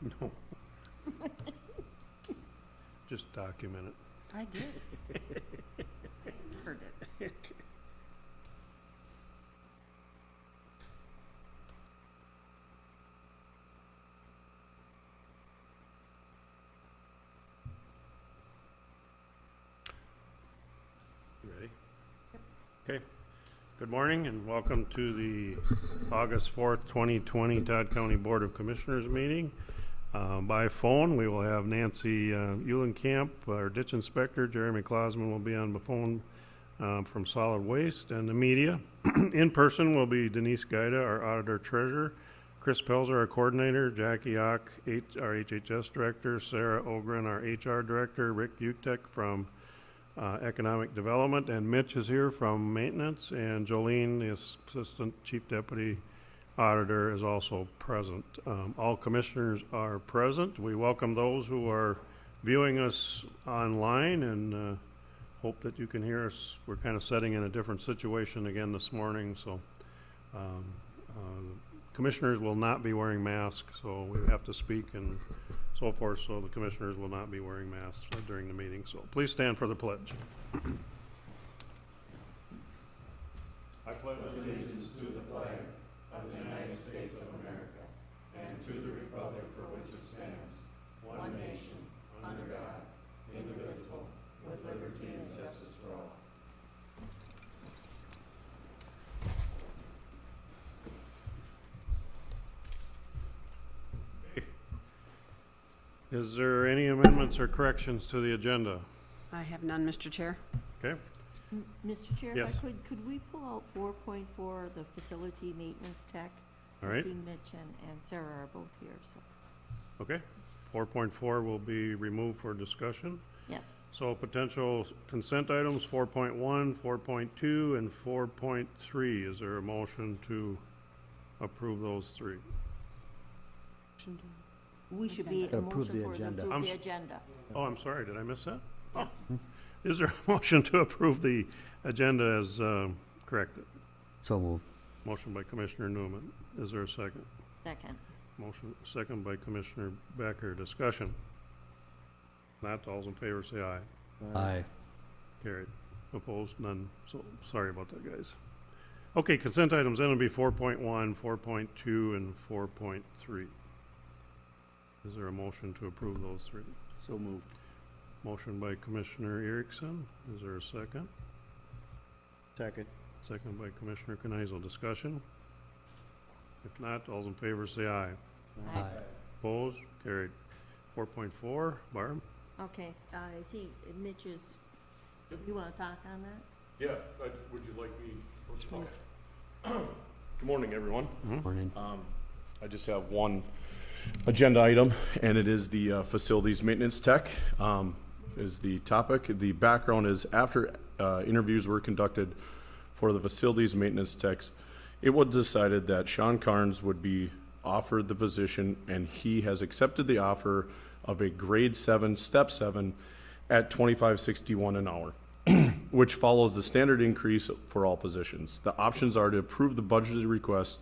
No. Just document it. I did. Heard it. You ready? Okay. Good morning and welcome to the August 4th, 2020 Todd County Board of Commissioners meeting. By phone, we will have Nancy Eulenkamp, our ditch inspector. Jeremy Klausman will be on the phone from Solid Waste and the media. In person will be Denise Gaida, our auditor treasurer, Chris Pelzer, our coordinator, Jackie Ock, our HHS director, Sarah Ogren, our HR director, Rick Utek from Economic Development, and Mitch is here from Maintenance, and Jolene, the Assistant Chief Deputy Auditor, is also present. All commissioners are present. We welcome those who are viewing us online and hope that you can hear us. We're kind of setting in a different situation again this morning, so commissioners will not be wearing masks, so we have to speak and so forth, so the commissioners will not be wearing masks during the meeting. So please stand for the pledge. I pledge allegiance to the flag of the United States of America and to the republic for which it stands, one nation, under God, indivisible, with liberty and justice for all. Is there any amendments or corrections to the agenda? I have none, Mr. Chair. Okay. Mr. Chair, Yes. if I could we pull out 4.4, the facility maintenance tech? All right. I see Mitch and Sarah are both here, so, Okay. 4.4 will be removed for discussion. yes. So potential consent items, 4.1, 4.2, and 4.3. Is there a motion to approve those three? We should be a Approve motion the for the agenda. approve I'm the s- agenda. Oh, I'm sorry, did I miss that? Yeah. Is there a motion to approve the agenda as corrected? So move. Motion by Commissioner Newman. Is there a second? Second. Motion, second by Commissioner Becker. Discussion. Not all's in favor, say aye. Aye. Carried. Opposed? None. So, sorry about that, guys. Okay, consent items, then will be 4.1, 4.2, and 4.3. Is there a motion to approve those three? So moved. Motion by Commissioner Erickson. Is there a second? Second. Second by Commissioner Kneisel. Discussion? If not, all's in favor say aye. Aye. Opposed? Carried. 4.4, Barb? Okay, I see Mitch is, you want to talk on that? Yeah, would you like me? Good morning, everyone. Morning. I just have one agenda item, and it is the facilities maintenance tech is the topic. The background is after interviews were conducted for the facilities maintenance techs, it was decided that Sean Carnes would be offered the position, and he has accepted the offer of a grade 7, step 7 at $25.61 an hour, which follows the standard increase for all positions. The options are to approve the budgeted request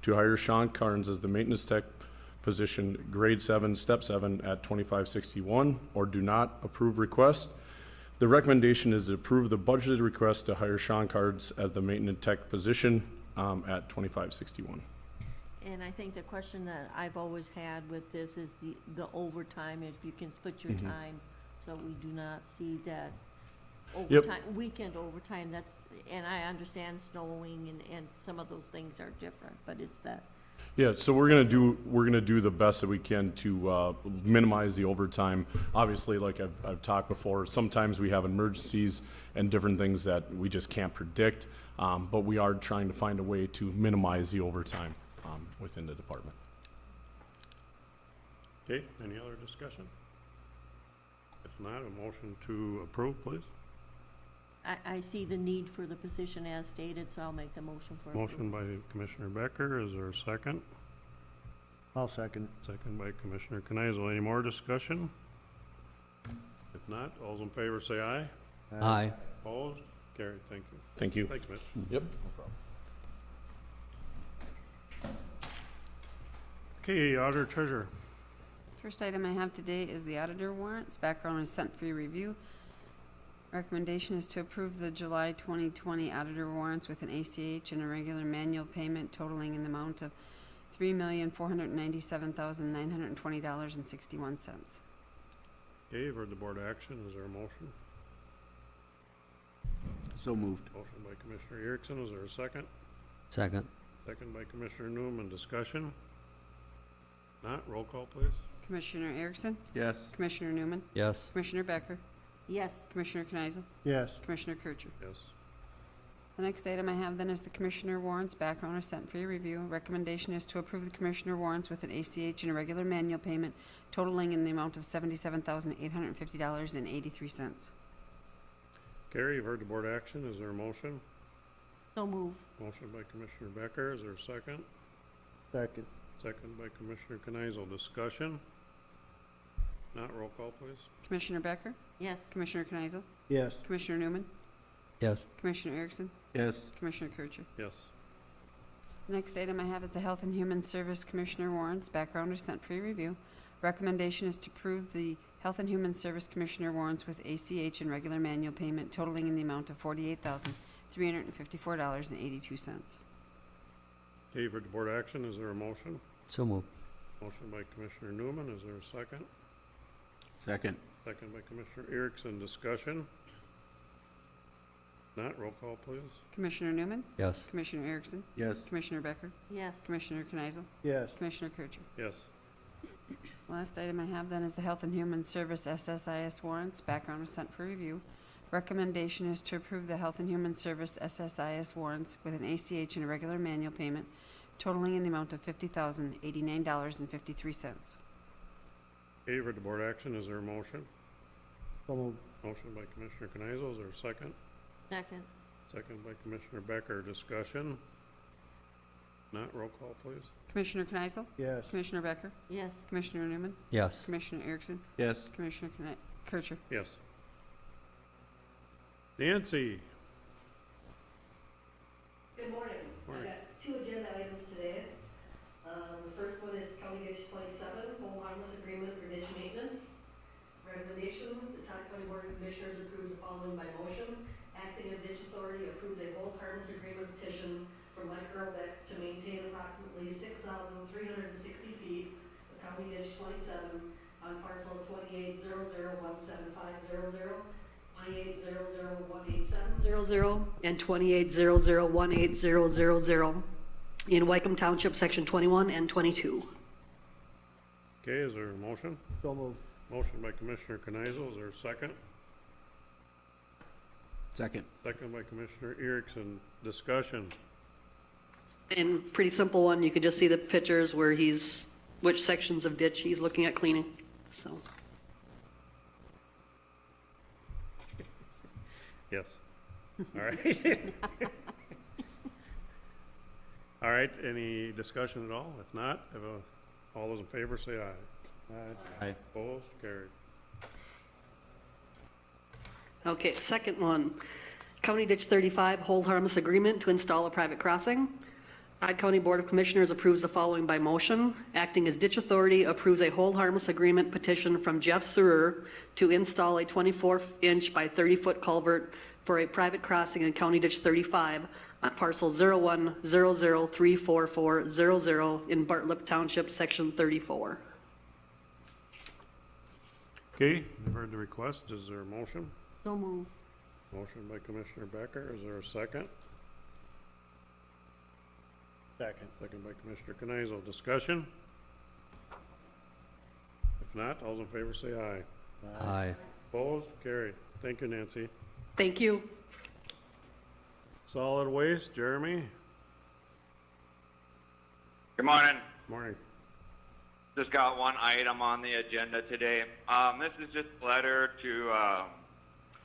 to hire Sean Carnes as the maintenance tech position, grade 7, step 7 at $25.61, or do not approve request. The recommendation is to approve the budgeted request to hire Sean Carnes as the maintenance tech position at $25.61. And I think the question that I've always had with this is the overtime, if you can split your time, so we do not see that Yep. overtime, weekend overtime, that's, and I understand snowing and some of those things are different, but it's that, Yeah, so we're gonna do the best that we can to minimize the overtime. Obviously, like I've talked before, sometimes we have emergencies and different things that we just can't predict, but we are trying to find a way to minimize the overtime within the department. Okay, any other discussion? If not, a motion to approve, please. I see the need for the position as stated, so I'll make the motion for approval. Motion by Commissioner Becker. Is there a second? I'll second. Second by Commissioner Kneisel. Any more discussion? If not, all's in favor say aye. Aye. Opposed? Carried. Thank you. Thank you. Thanks, Mitch. Yep. Okay, Auditor Treasurer. First item I have today is the auditor warrants. Background is sent for your review. Recommendation is to approve the July 2020 auditor warrants with an ACH and a regular manual payment totaling in the amount of $3,497,920.61. Okay, you've heard the board action. Is there a motion? So moved. Motion by Commissioner Erickson. Is there a second? Second. Second by Commissioner Newman. Discussion? Not? Roll call, please. Commissioner Erickson? Yes. Commissioner Newman? Yes. Commissioner Becker? Yes. Commissioner Kneisel? Yes. Commissioner Kircher? Yes. The next item I have then is the Commissioner warrants. Background is sent for your review. Recommendation is to approve the Commissioner warrants with an ACH and a regular manual payment totaling in the amount of $77,850.83. Carrie, you've heard the board action. Is there a motion? So move. Motion by Commissioner Becker. Is there a second? Second. Second by Commissioner Kneisel. Discussion? Not? Roll call, please. Commissioner Becker? Yes. Commissioner Kneisel? Yes. Commissioner Newman? Yes. Commissioner Erickson? Yes. Commissioner Kircher? Yes. The next item I have is the Health and Human Service Commissioner warrants. Background is sent for your review. Recommendation is to approve the Health and Human Service Commissioner warrants with ACH and regular manual payment totaling in the amount of $48,354.82. Okay, you've heard the board action. Is there a motion? So moved. Motion by Commissioner Newman. Is there a second? Second. Second by Commissioner Erickson. Discussion? Not? Roll call, please. Commissioner Newman? Yes. Commissioner Erickson? Yes. Commissioner Becker? Yes. Commissioner Kneisel? Yes. Commissioner Kircher? Yes. Last item I have then is the Health and Human Service SSIS warrants. Background is sent for review. Recommendation is to approve the Health and Human Service SSIS warrants with an ACH and a regular manual payment totaling in the amount of $50,089.53. Okay, you've heard the board action. Is there a motion? So moved. Motion by Commissioner Kneisel. Is there a second? Second. Second by Commissioner Becker. Discussion? Not? Roll call, please. Commissioner Kneisel? Yes. Commissioner Becker? Yes. Commissioner Newman? Yes. Commissioner Erickson? Yes. Commissioner Kircher? Yes. Nancy? Good morning. Morning. I got two agenda items today. The first one is County Ditch 27, hold harmless agreement for ditch maintenance. Recommendation, the Todd County Board of Commissioners approves the following by motion. Acting as ditch authority approves a hold harmless agreement petition from Mike Earlbeck to maintain approximately 6,360 feet of County Ditch 27 on parcels 2800175000, 2800187000, and 28001800 in Wycombe Township, Section 21 and 22. Okay, is there a motion? So moved. Motion by Commissioner Kneisel. Is there a second? Second. Second by Commissioner Erickson. Discussion? And pretty simple one, you can just see the pictures where which sections of ditch he's looking at cleaning, so. Yes. All right. All right, any discussion at all? If not, all those in favor say aye. Aye. Opposed? Carried. Okay, second one, County Ditch 35, hold harmless agreement to install a private crossing. Todd County Board of Commissioners approves the following by motion. Acting as ditch authority approves a hold harmless agreement petition from Jeff Serer to install a 24-inch by 30-foot culvert for a private crossing in County Ditch 35 on parcel 0100344400 in Bartlett Township, Section 34. Okay, you've heard the request. Is there a motion? So move. Motion by Commissioner Becker. Is there a second? Second. Second by Commissioner Kneisel. Discussion? If not, all those in favor say aye. Aye. Opposed? Carried. Thank you, Nancy. Thank you. Solid waste, Jeremy? Good morning. Morning. Just got one item on the agenda today. This is just a letter to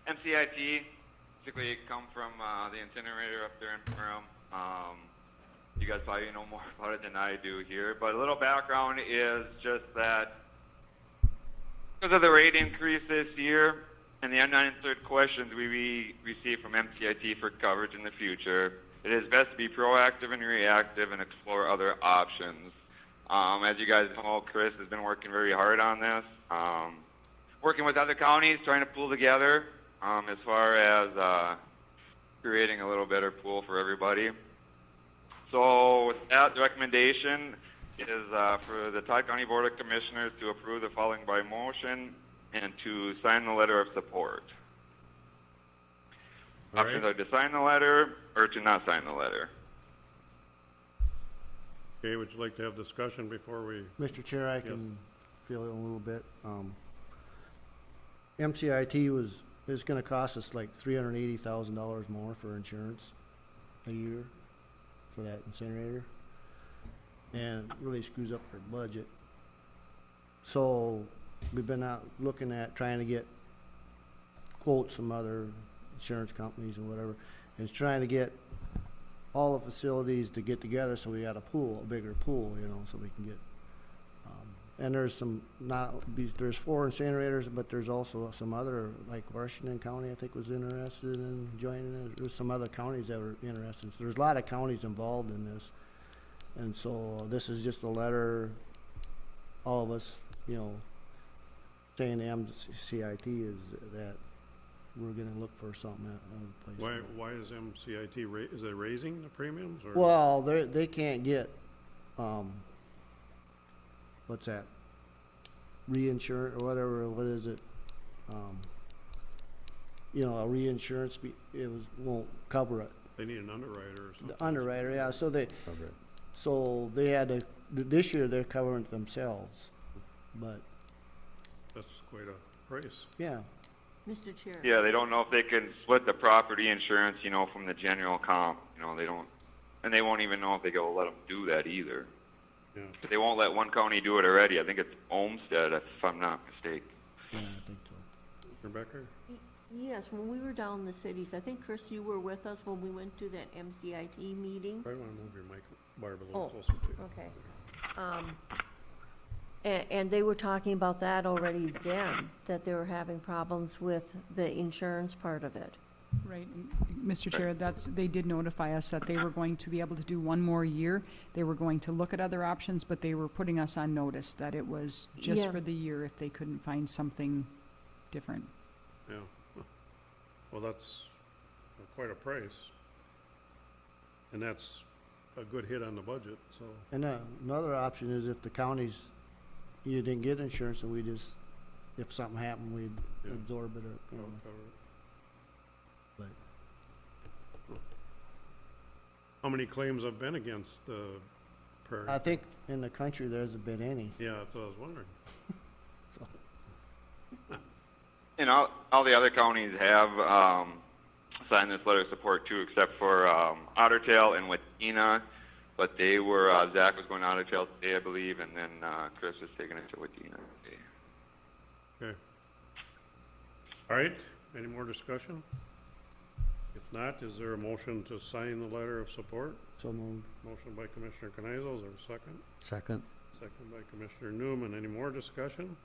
MCIT. Basically, it come from the incinerator up there in Perham. You guys probably know more about it than I do here, but a little background is just that because of the rate increase this year and the unanswered questions we receive from MCIT for coverage in the future, it is best to be proactive and reactive and explore other options. As you guys know, Chris has been working very hard on this, working with other counties, trying to pull together as far as creating a little better pool for everybody. So with that, the recommendation is for the Todd County Board of Commissioners to approve the following by motion and to sign the letter of support. All right. Options are to sign the letter or to not sign the letter. Okay, would you like to have discussion before we, Mr. Chair, I can fill in a little bit. MCIT is gonna cost us like $380,000 more for insurance a year for that incinerator. And it really screws up our budget. So we've been out looking at trying to get quotes from other insurance companies and whatever. And trying to get all the facilities to get together so we got a pool, a bigger pool, you know, so we can get, and there's there's 4 incinerators, but there's also some other, like Washington County, I think, was interested in joining it. There's some other counties that were interested. So there's a lot of counties involved in this. And so this is just a letter, all of us, you know, saying to MCIT is that we're gonna look for something at other places. why is MCIT, is it raising the premiums or? Well, they can't get, what's that? Reinsurance or whatever, what is it? You know, a reinsurance, won't cover it. They need an underwriter or something. The underwriter, yeah, so they had to, this year they're covering it themselves, but, That's quite a price. yeah. Mr. Chair. Yeah, they don't know if they can split the property insurance, you know, from the general comp. You know, they don't, and they won't even know if they go let them do that either. Yeah. But they won't let one county do it already. I think it's Olmsted, if I'm not mistaken. Yeah, I think so. Rebecca? Yes, when we were down in the cities, I think, Chris, you were with us when we went to that MCIT meeting. Probably want to move your mic, Barb, a Oh, little closer to you. Okay. And they were talking about that already then, that they were having problems with the insurance part of it. Right, Mr. Chair, they did notify us that they were going to be able to do one more year. They were going to look at other options, but they were putting us on notice that it was just Yeah. for the year if they couldn't find something different. Yeah. Well, that's quite a price. And that's a good hit on the budget, so. And another option is if the counties, you didn't get insurance, and we just, if something happened, we'd Yeah. absorb it, or, you know, cover it. but. How many claims have been against Prairie? I think in the country, there hasn't been any, Yeah, that's what I was wondering. so. And all the other counties have signed this letter of support too, except for Otter Tail and Wadena. But they were, Zach was going to Otter Tail today, I believe, and then Chris was taking it to Wadena today. Okay. All right, any more discussion? If not, is there a motion to sign the letter of support? So moved. Motion by Commissioner Canizos, is there a second? Second. Second by Commissioner Newman. Any more discussion?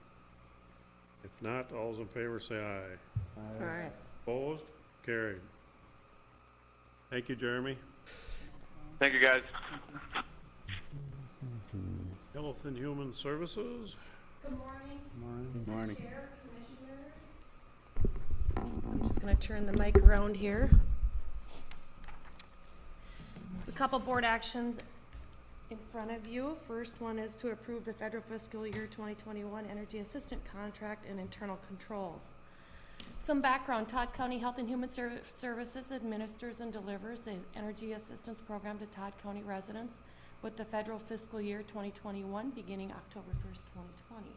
If not, all's in favor say aye. All right. Opposed? Carried. Thank you, Jeremy. Thank you, guys. Health and Human Services? Good morning, Morning. Chair, Commissioners. I'm just gonna turn the mic around here. A couple board actions in front of you. First one is to approve the federal fiscal year 2021 energy assistant contract and internal controls. Some background, Todd County Health and Human Services administers and delivers the energy assistance program to Todd County residents with the federal fiscal year 2021 beginning October 1st, 2020.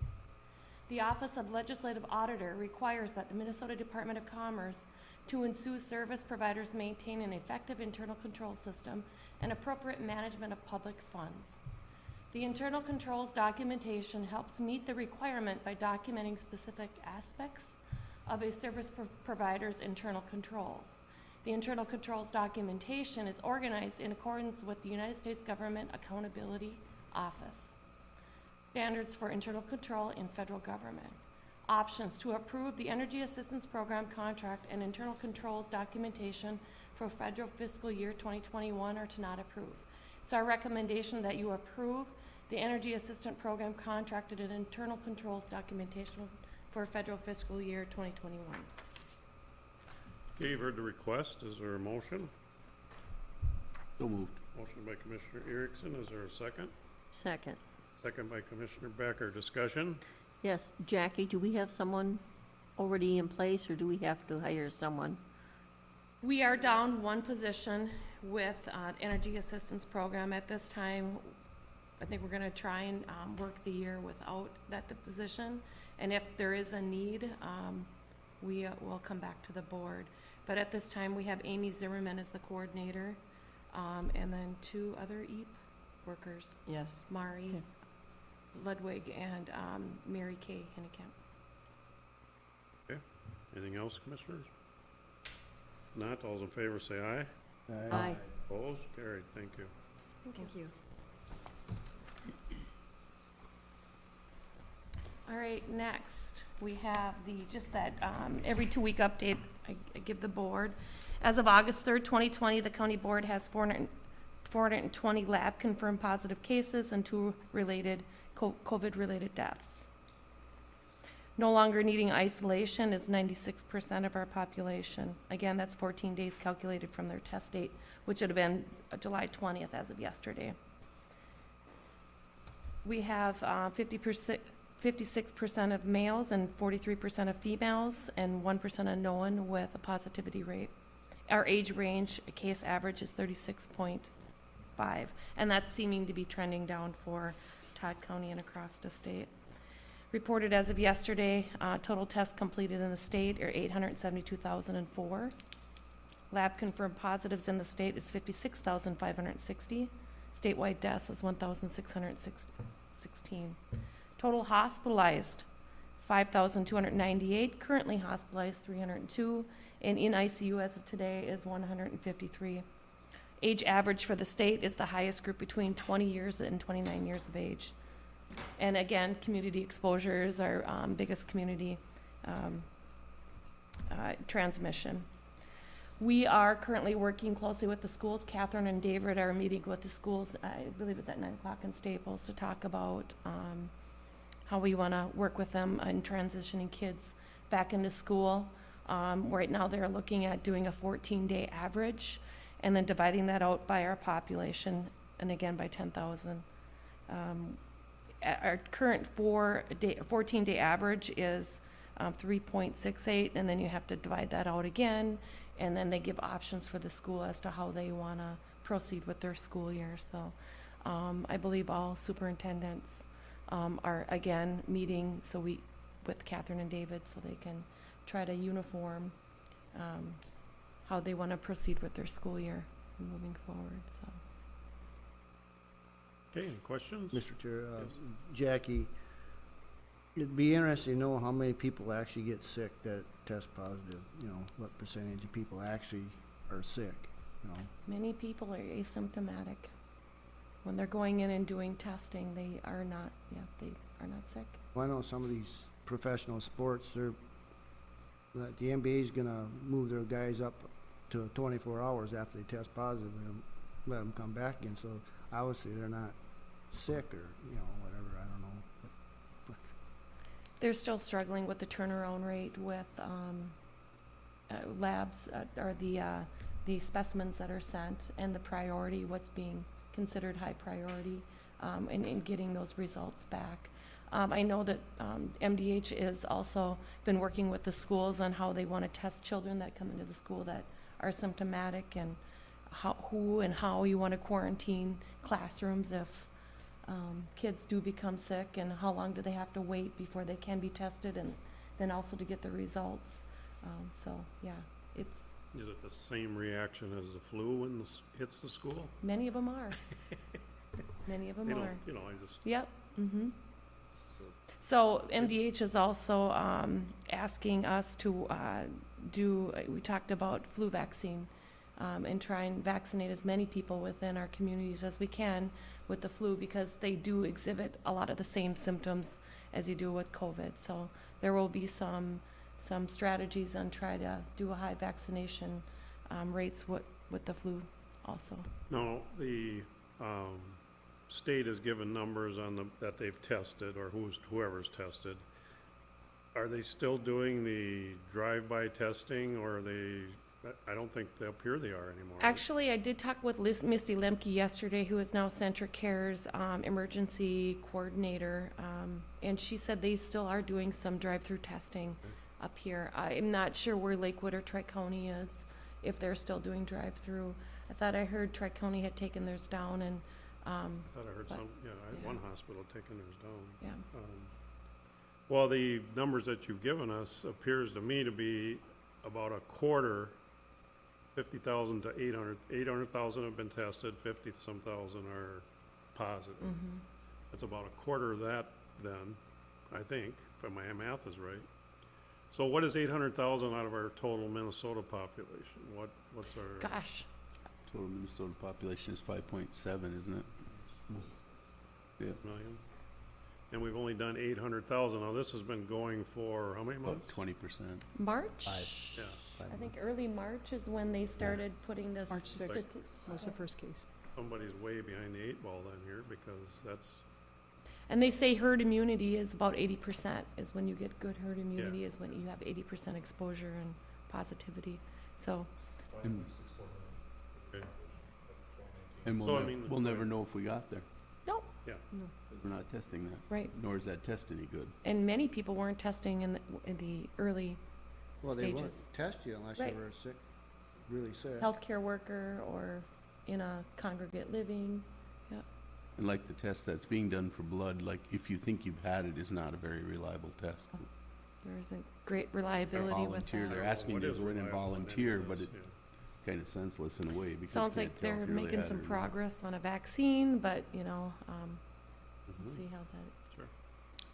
The Office of Legislative Auditor requires that the Minnesota Department of Commerce to ensue service providers maintain an effective internal control system and appropriate management of public funds. The internal controls documentation helps meet the requirement by documenting specific aspects of a service provider's internal controls. The internal controls documentation is organized in accordance with the United States Government Accountability Office standards for internal control in federal government. Options to approve the Energy Assistance Program contract and internal controls documentation for federal fiscal year 2021 or to not approve. It's our recommendation that you approve the Energy Assistant Program contracted and internal controls documentation for federal fiscal year 2021. Okay, you've heard the request. Is there a motion? So moved. Motion by Commissioner Erickson. Is there a second? Second. Second by Commissioner Becker. Discussion? Yes, Jackie, do we have someone already in place, or do we have to hire someone? We are down one position with Energy Assistance Program at this time. I think we're gonna try and work the year without the position. And if there is a need, we will come back to the board. But at this time, we have Amy Zimmerman as the coordinator, and then 2 other EAP workers, Yes. Mari Ludwig and Mary Kay Hennekamp. Anything else, Commissioners? Not, all those in favor say aye. Aye. Opposed? Carried. Thank you. Thank you. All right, next, we have just that, every 2-week update I give the board. As of August 3rd, 2020, the county board has 420 lab-confirmed positive cases and 2 COVID-related deaths. No longer needing isolation is 96% of our population. Again, that's 14 days calculated from their test date, which would have been July 20th as of yesterday. We have 56% of males and 43% of females, and 1% unknown with a positivity rate. Our age range, case average, is 36.5, and that's seeming to be trending down for Todd County and across the state. Reported as of yesterday, total tests completed in the state are 872,004. Lab confirmed positives in the state is 56,560. Statewide deaths is 1,616. Total hospitalized, 5,298. Currently hospitalized, 302. And in ICU as of today is 153. Age average for the state is the highest group between 20 years and 29 years of age. And again, community exposure is our biggest community transmission. We are currently working closely with the schools. Catherine and David are meeting with the schools, I believe it's at 9 o'clock in Staples, to talk about how we want to work with them in transitioning kids back into school. Right now, they're looking at doing a 14-day average and then dividing that out by our population, and again by 10,000. Our current 14-day average is 3.68, and then you have to divide that out again, and then they give options for the school as to how they want to proceed with their school year. So I believe all superintendents are again meeting with Catherine and David, so they can try to uniform how they want to proceed with their school year moving forward. So. Okay, any questions? Mr. Chair, Yes. Jackie, it'd be interesting to know how many people actually get sick that test positive, what percentage of people actually are sick, Many people are asymptomatic. When they're going in and doing testing, they are not sick. Well, I know some of these professional sports, the NBA's gonna move their guys up to 24 hours after they test positive and let them come back in, so obviously they're not sick or, whatever, I don't know. But They're still struggling with the turnaround rate with labs, or the specimens that are sent, and the priority, what's being considered high priority, in getting those results back. I know that MDH is also been working with the schools on how they want to test children that come into the school that are symptomatic, and who and how you want to quarantine classrooms if kids do become sick, and how long do they have to wait before they can be tested, and then also to get the results. It's Is it the same reaction as the flu when this hits the school? many of them are. Many of them I are. just, Yep. Mm-hmm. So MDH is also asking us to we talked about flu vaccine, and try and vaccinate as many people within our communities as we can with the flu, because they do exhibit a lot of the same symptoms as you do with COVID. So there will be some strategies on try to do a high vaccination rates with the flu also. no, the state has given numbers on that they've tested, or whoever's tested. Are they still doing the drive-by testing, or are they, I don't think up here they are anymore. Actually, I did talk with Misty Lemke yesterday, who is now Centric Care's emergency coordinator, and she said they still are doing some drive-through testing up here. I'm not sure where Lakewood or Tri-County is, if they're still doing drive-through. I thought I heard Tri-County had taken theirs down, and, I thought I heard but- some, yeah, I had yeah. one hospital taking theirs down. yeah. Well, the numbers that you've given us appears to me to be about a quarter, 50,000 to 800. 800,000 have been tested, 50-some thousand are positive. Mhm. That's about a quarter of that then, I think, if my math is right. So what is 800,000 out of our total Minnesota population? What's our? Gosh, Total Minnesota population is 5.7, isn't it? Million? And we've only done 800,000. Now, this has been going for how many About months? 20%. March? Yeah, I think early March is when they started putting this. March 6th was the first case. somebody's way behind the 8 ball then here, because that's, And they say herd immunity is about 80%, is when you get good herd immunity, is when you have 80% exposure and positivity. So, And, okay, and So, I mean, we'll never know if we got there. no, yeah. 'Cause we're not testing that. right. Nor is that test any good. And many people weren't testing in the early Well, they won't stages. test you unless you Right. were sick, really sick. Healthcare worker or in a congregate living. And like the test that's being done for blood, like if you think you've had it, is not a very reliable test. There isn't great reliability with Volunteer, that. they're asking What you is to go in and reliable volunteer, anyways, but it yeah. kind of senseless in a way because Sounds you like can't tell they're if you really making had some it or not. progress on a vaccine, but, you know, Mhm. see how that,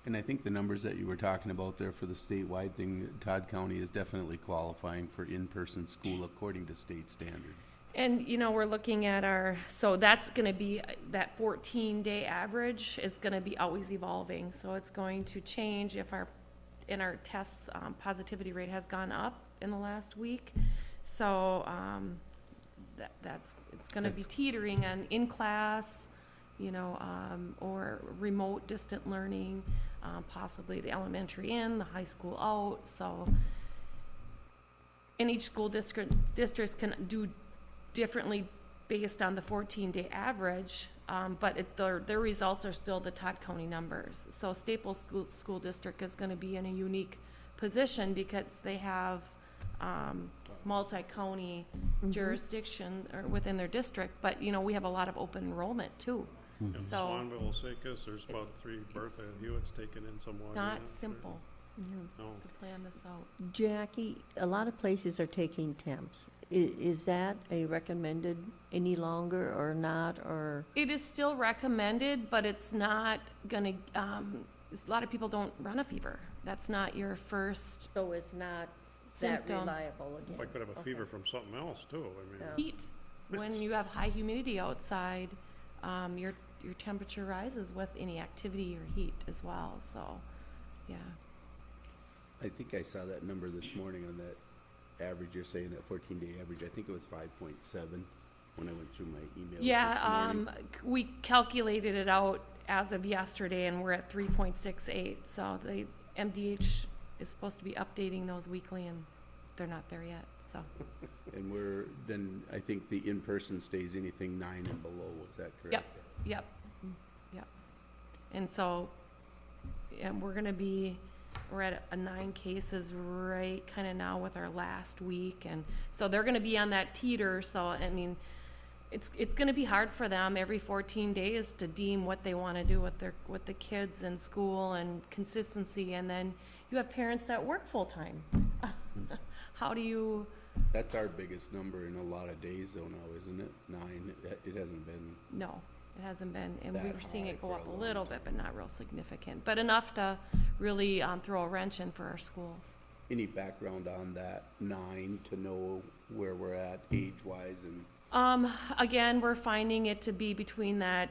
And I think the numbers that you were talking about there for the statewide thing, Todd County is definitely qualifying for in-person school according to state standards. and, you know, we're looking at so that's gonna be, that 14-day average is gonna be always evolving. So it's going to change if our tests, positivity rate has gone up in the last week. So, it's gonna be teetering on in-class, you know, or remote distant learning, possibly the elementary in, the high school out, so. And each school districts can do differently based on the 14-day average, but their results are still the Todd County numbers. So Staples School District is gonna be in a unique position because they have, multi-county jurisdiction or within their district, but, you know, we have a lot of open enrollment too. And So, Swanville, Osakis, there's about 3, Bertha It's Hewitt's taken in some water. not units, or- simple No, to plan this out. Jackie, a lot of places are taking temps. Is that a recommended any longer or not, or? It is still recommended, but it's not gonna, a lot of people don't run a fever. That's not your first So it's not that symptom. reliable again? I could have a Okay. fever from something else too, I mean. Yeah. Heat. When you have high humidity outside, your temperature rises with any activity or heat as well, so, yeah. I think I saw that number this morning on that average, you're saying that 14-day average, I think it was 5.7 when I went through my emails this Yeah, morning. we calculated it out as of yesterday, and we're at 3.68, so the MDH is supposed to be updating those weekly, and they're not there yet, so. And then I think the in-person stays anything 9 and below, is that correct? Yep, yep. And so, yeah, we're at a 9 cases right kind of now with our last week, and so they're gonna be on that teeter, so, I mean, it's gonna be hard for them every 14 days to deem what they wanna do with the kids in school and consistency, and then you have parents that work full-time. How do you, That's our biggest number in a lot of days though now, isn't it? 9, it hasn't been, no, it hasn't been, and That we were seeing high it go for up a a long little time. bit, but not real significant, but enough to really throw a wrench in for our schools. any background on that 9 to know where we're at age-wise and Again, we're finding it to be between that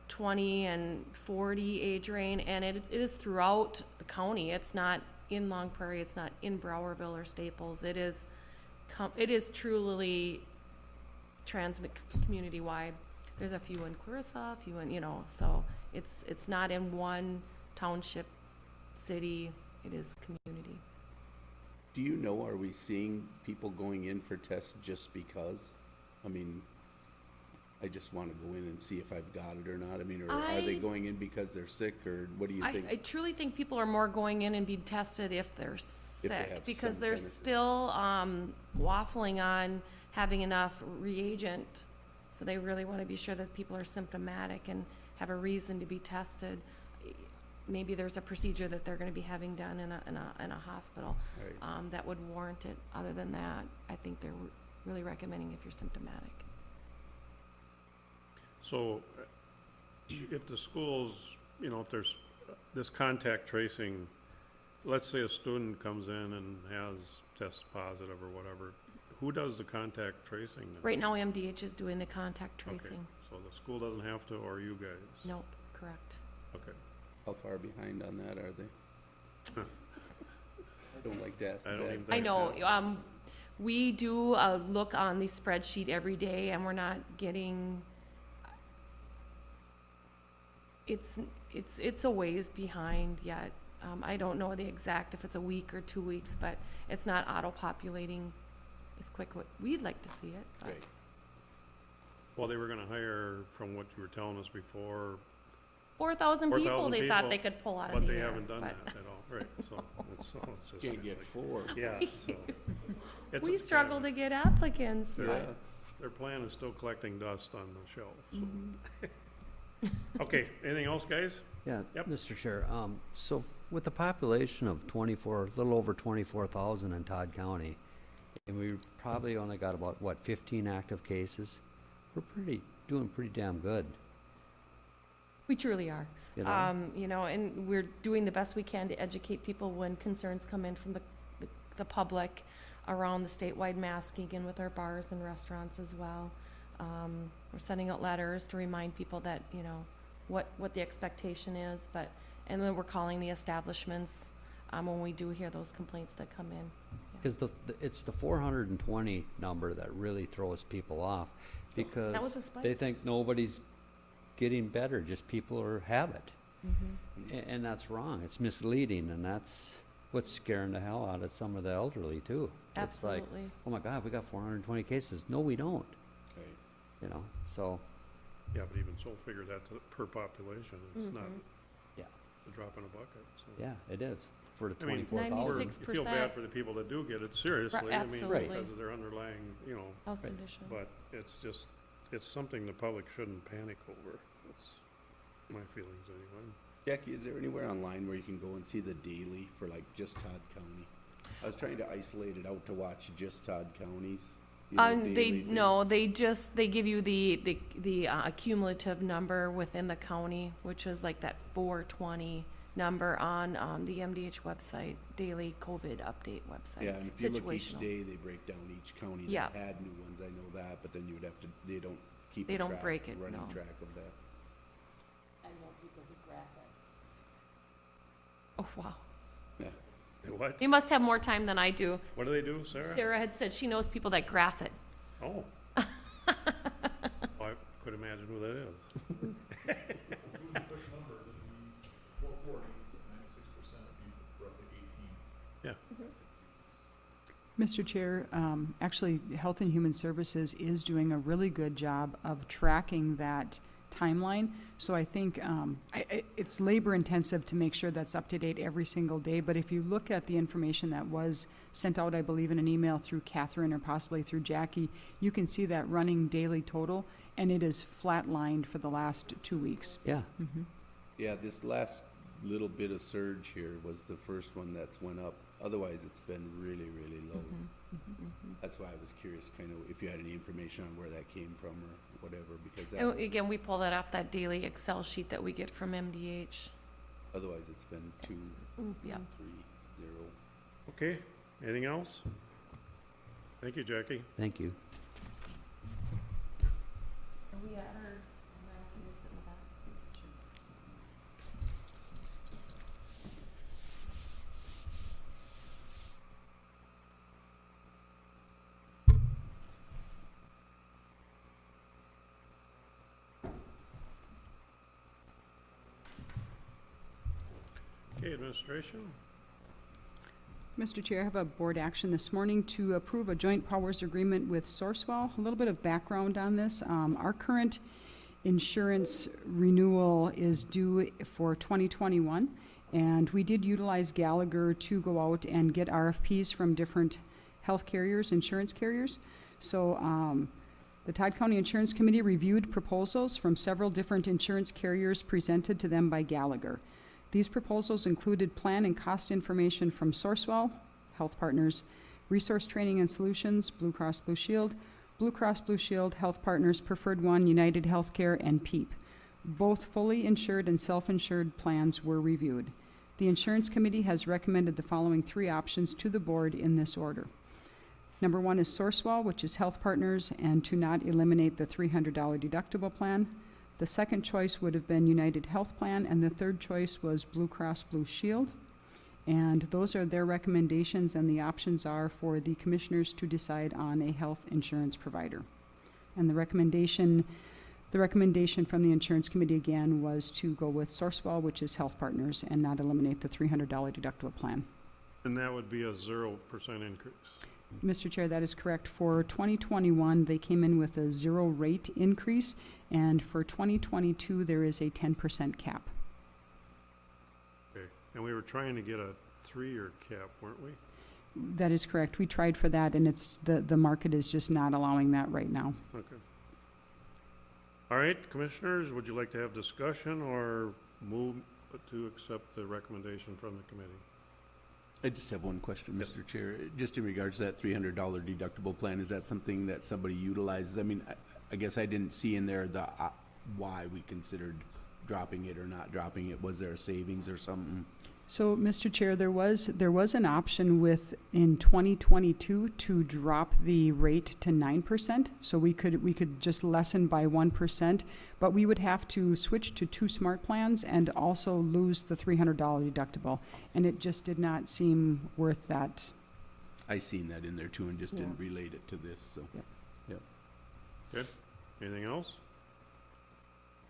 20 and 40 age range, and it is throughout the county. It's not in Long Prairie, it's not in Browerville or Staples. It is truly transmit community-wide. there's a few in Clarissa, a few in, so it's not in one township, city, it is community. Do you know, are we seeing people going in for tests just because? I mean, I just want to go in and see if I've got it or not. I mean, or are they I- going in because they're sick, or what do you think? I truly think people are more going in and being tested if they're they sick, have because some they're kind of- still waffling on having enough reagent. So they really want to be sure that people are symptomatic and have a reason to be tested. Maybe there's a procedure that they're going to be having done in a hospital Right. that would warrant it. Other than that, I think they're really recommending if you're symptomatic. So if the schools, if there's this contact tracing, let's say a student comes in and has tests positive or whatever, who does the contact tracing then? Right now, MDH is doing the contact Okay, tracing. so the school doesn't have to, or you guys? Nope, correct. Okay. How far behind on that are they? I don't like to ask I don't that. even I think know, so. we do a look on the spreadsheet every day, and we're not getting, it's a ways behind yet. I don't know the exact, if it's a week or 2 weeks, but it's not auto-populating as quick what we'd like to see it. but- Right. Well, they were gonna hire, from what you were telling us before, 4,000 people 4,000 they thought people, they could pull out of but the they air. haven't done but- that at all, right, so it's just. Can't get like- 4. Yeah, so. it's We a- struggle to get applicants, Their- but Their plan is still collecting dust on the shelf, so. Mhm. Okay, anything else, guys? Yeah, Yep. Mr. Chair, so with the population of 24, a little over 24,000 in Todd County, and we probably only got about, 15 active cases? We're doing pretty damn good, we truly are. you know? And we're doing the best we can to educate people when concerns come in from the public around the statewide masking, and with our bars and restaurants as well. We're sending out letters to remind people that, what the expectation is, and then we're calling the establishments, when we do hear those complaints that come in. Because it's the 420 number that really throws people off, because That was a spike. they think nobody's getting better, just people have it. Mhm. And that's wrong, it's misleading, and that's what's scaring the hell out of some of the elderly too. It's like, Absolutely. oh my God, we got 420 cases. No, we don't, Right. so, Yeah, but even so, figure that per population, it's not Mhm. Yeah. a drop in a bucket, so. yeah, it is, for the I mean, 24,000. 96 You feel bad 96%. for the people that do get it seriously, I mean, absolutely. because of their underlying, Health Right. conditions. but it's just, it's something the public shouldn't panic over. That's my feelings anyway. Jackie, is there anywhere online where you can go and see the daily for like just Todd County? I was trying to isolate it out to watch just Todd County's. Daily thing. They give you the cumulative number within the county, which is like that 420 number on the MDH website, daily COVID update website. Yeah, and if you look each Situational. day, they break down each county Yeah. that had new ones, I know that, but then you would have to, they don't keep They a don't track, break it, running no. track of that. Oh, wow. Yeah. What? You must have more time than I do. What do they do, Sarah? Sarah had said she knows people that graph it. Oh. Well, I could imagine who that is. Yeah, Mr. Chair, actually, Health and Human Services is doing a really good job of tracking that timeline. So I think it's labor intensive to make sure that's up to date every single day. But if you look at the information that was sent out, I believe in an email through Catherine or possibly through Jackie, you can see that running daily total, and it is flatlined for the last 2 weeks. Yeah, Yeah, this last little bit of surge here was the first one that's went up. Otherwise, it's been really, really low. That's why I was curious, kind of, if you had any information on where that came from or whatever, because And that's, again, we pull that off that daily Excel sheet that we get from MDH. otherwise it's been 2, Yeah. 3, 0. okay, anything else? Thank you, Jackie. thank you. Are we at our, can we sit in the back? Okay, administration? Mr. Chair, I have a board action this morning to approve a joint powers agreement with Sourcewell. A little bit of background on this. Our current insurance renewal is due for 2021, and we did utilize Gallagher to go out and get RFPs from different health carriers, insurance carriers. So the Todd County Insurance Committee reviewed proposals from several different insurance carriers presented to them by Gallagher. These proposals included plan and cost information from Sourcewell, Health Partners, Resource Training and Solutions, Blue Cross Blue Shield, Health Partners, Preferred One, United Healthcare, and PEEP. Both fully insured and self-insured plans were reviewed. The Insurance Committee has recommended the following 3 options to the board in this order. Number 1 is Sourcewell, which is Health Partners, and to not eliminate the $300 deductible plan. The second choice would have been United Health Plan, and the third choice was Blue Cross Blue Shield. And those are their recommendations, and the options are for the commissioners to decide on a health insurance provider. And the recommendation from the Insurance Committee again was to go with Sourcewell, which is Health Partners, and not eliminate the $300 deductible plan. And that would be a 0% increase. Mr. Chair, that is correct. For 2021, they came in with a 0 rate increase, and for 2022, there is a 10% cap. Okay, and we were trying to get a 3-year cap, weren't we? That is correct. We tried for that, and it's the market is just not allowing that right now. Okay. All right, commissioners, would you like to have discussion or move to accept the recommendation from the committee? I just have one question, Yes. Mr. Chair. Just in regards to that $300 deductible plan, is that something that somebody utilizes? I mean, I guess I didn't see in there the why we considered dropping it or not dropping it. Was there a savings or something? So, Mr. Chair, there was an option in 2022 to drop the rate to 9%. So we could just lessen by 1%, but we would have to switch to 2 smart plans and also lose the $300 deductible. And it just did not seem worth that. I seen that in there too and just didn't relate it to this, so. Yep. Good. Anything else?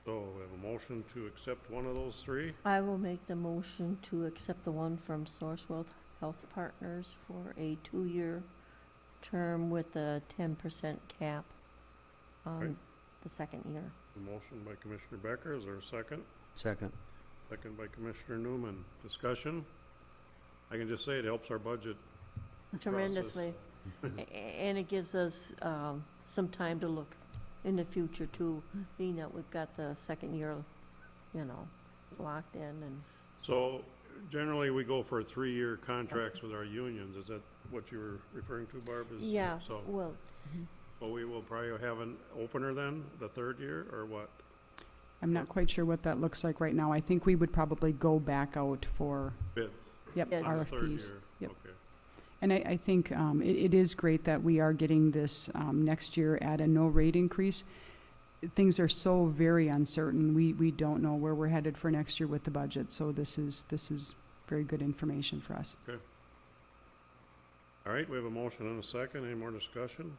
So we have a motion to accept one of those 3. I will make the motion to accept the one from Sourcewell Health Partners for a 2-year term with a 10% cap Right. on the second year. A motion by Commissioner Becker, is there a second? Second. Second by Commissioner Newman. Discussion? I can just say it helps our budget. Tremendously. And it gives us some time to look in the future too, being that we've got the second year, locked in and. So generally, we go for 3-year contracts with our unions. Is that what you were referring to, Barb? Yeah, So well, we will probably have an opener then, the 3rd year, or what? I'm not quite sure what that looks like right now. I think we would probably go back out for, Bids. yep, Bids. On the 3rd RFPs. year. Yep. Okay. And I think it is great that we are getting this next year at a no rate increase. Things are so very uncertain. We don't know where we're headed for next year with the budget, so this is very good information for us. All right, we have a motion and a second. Any more discussion?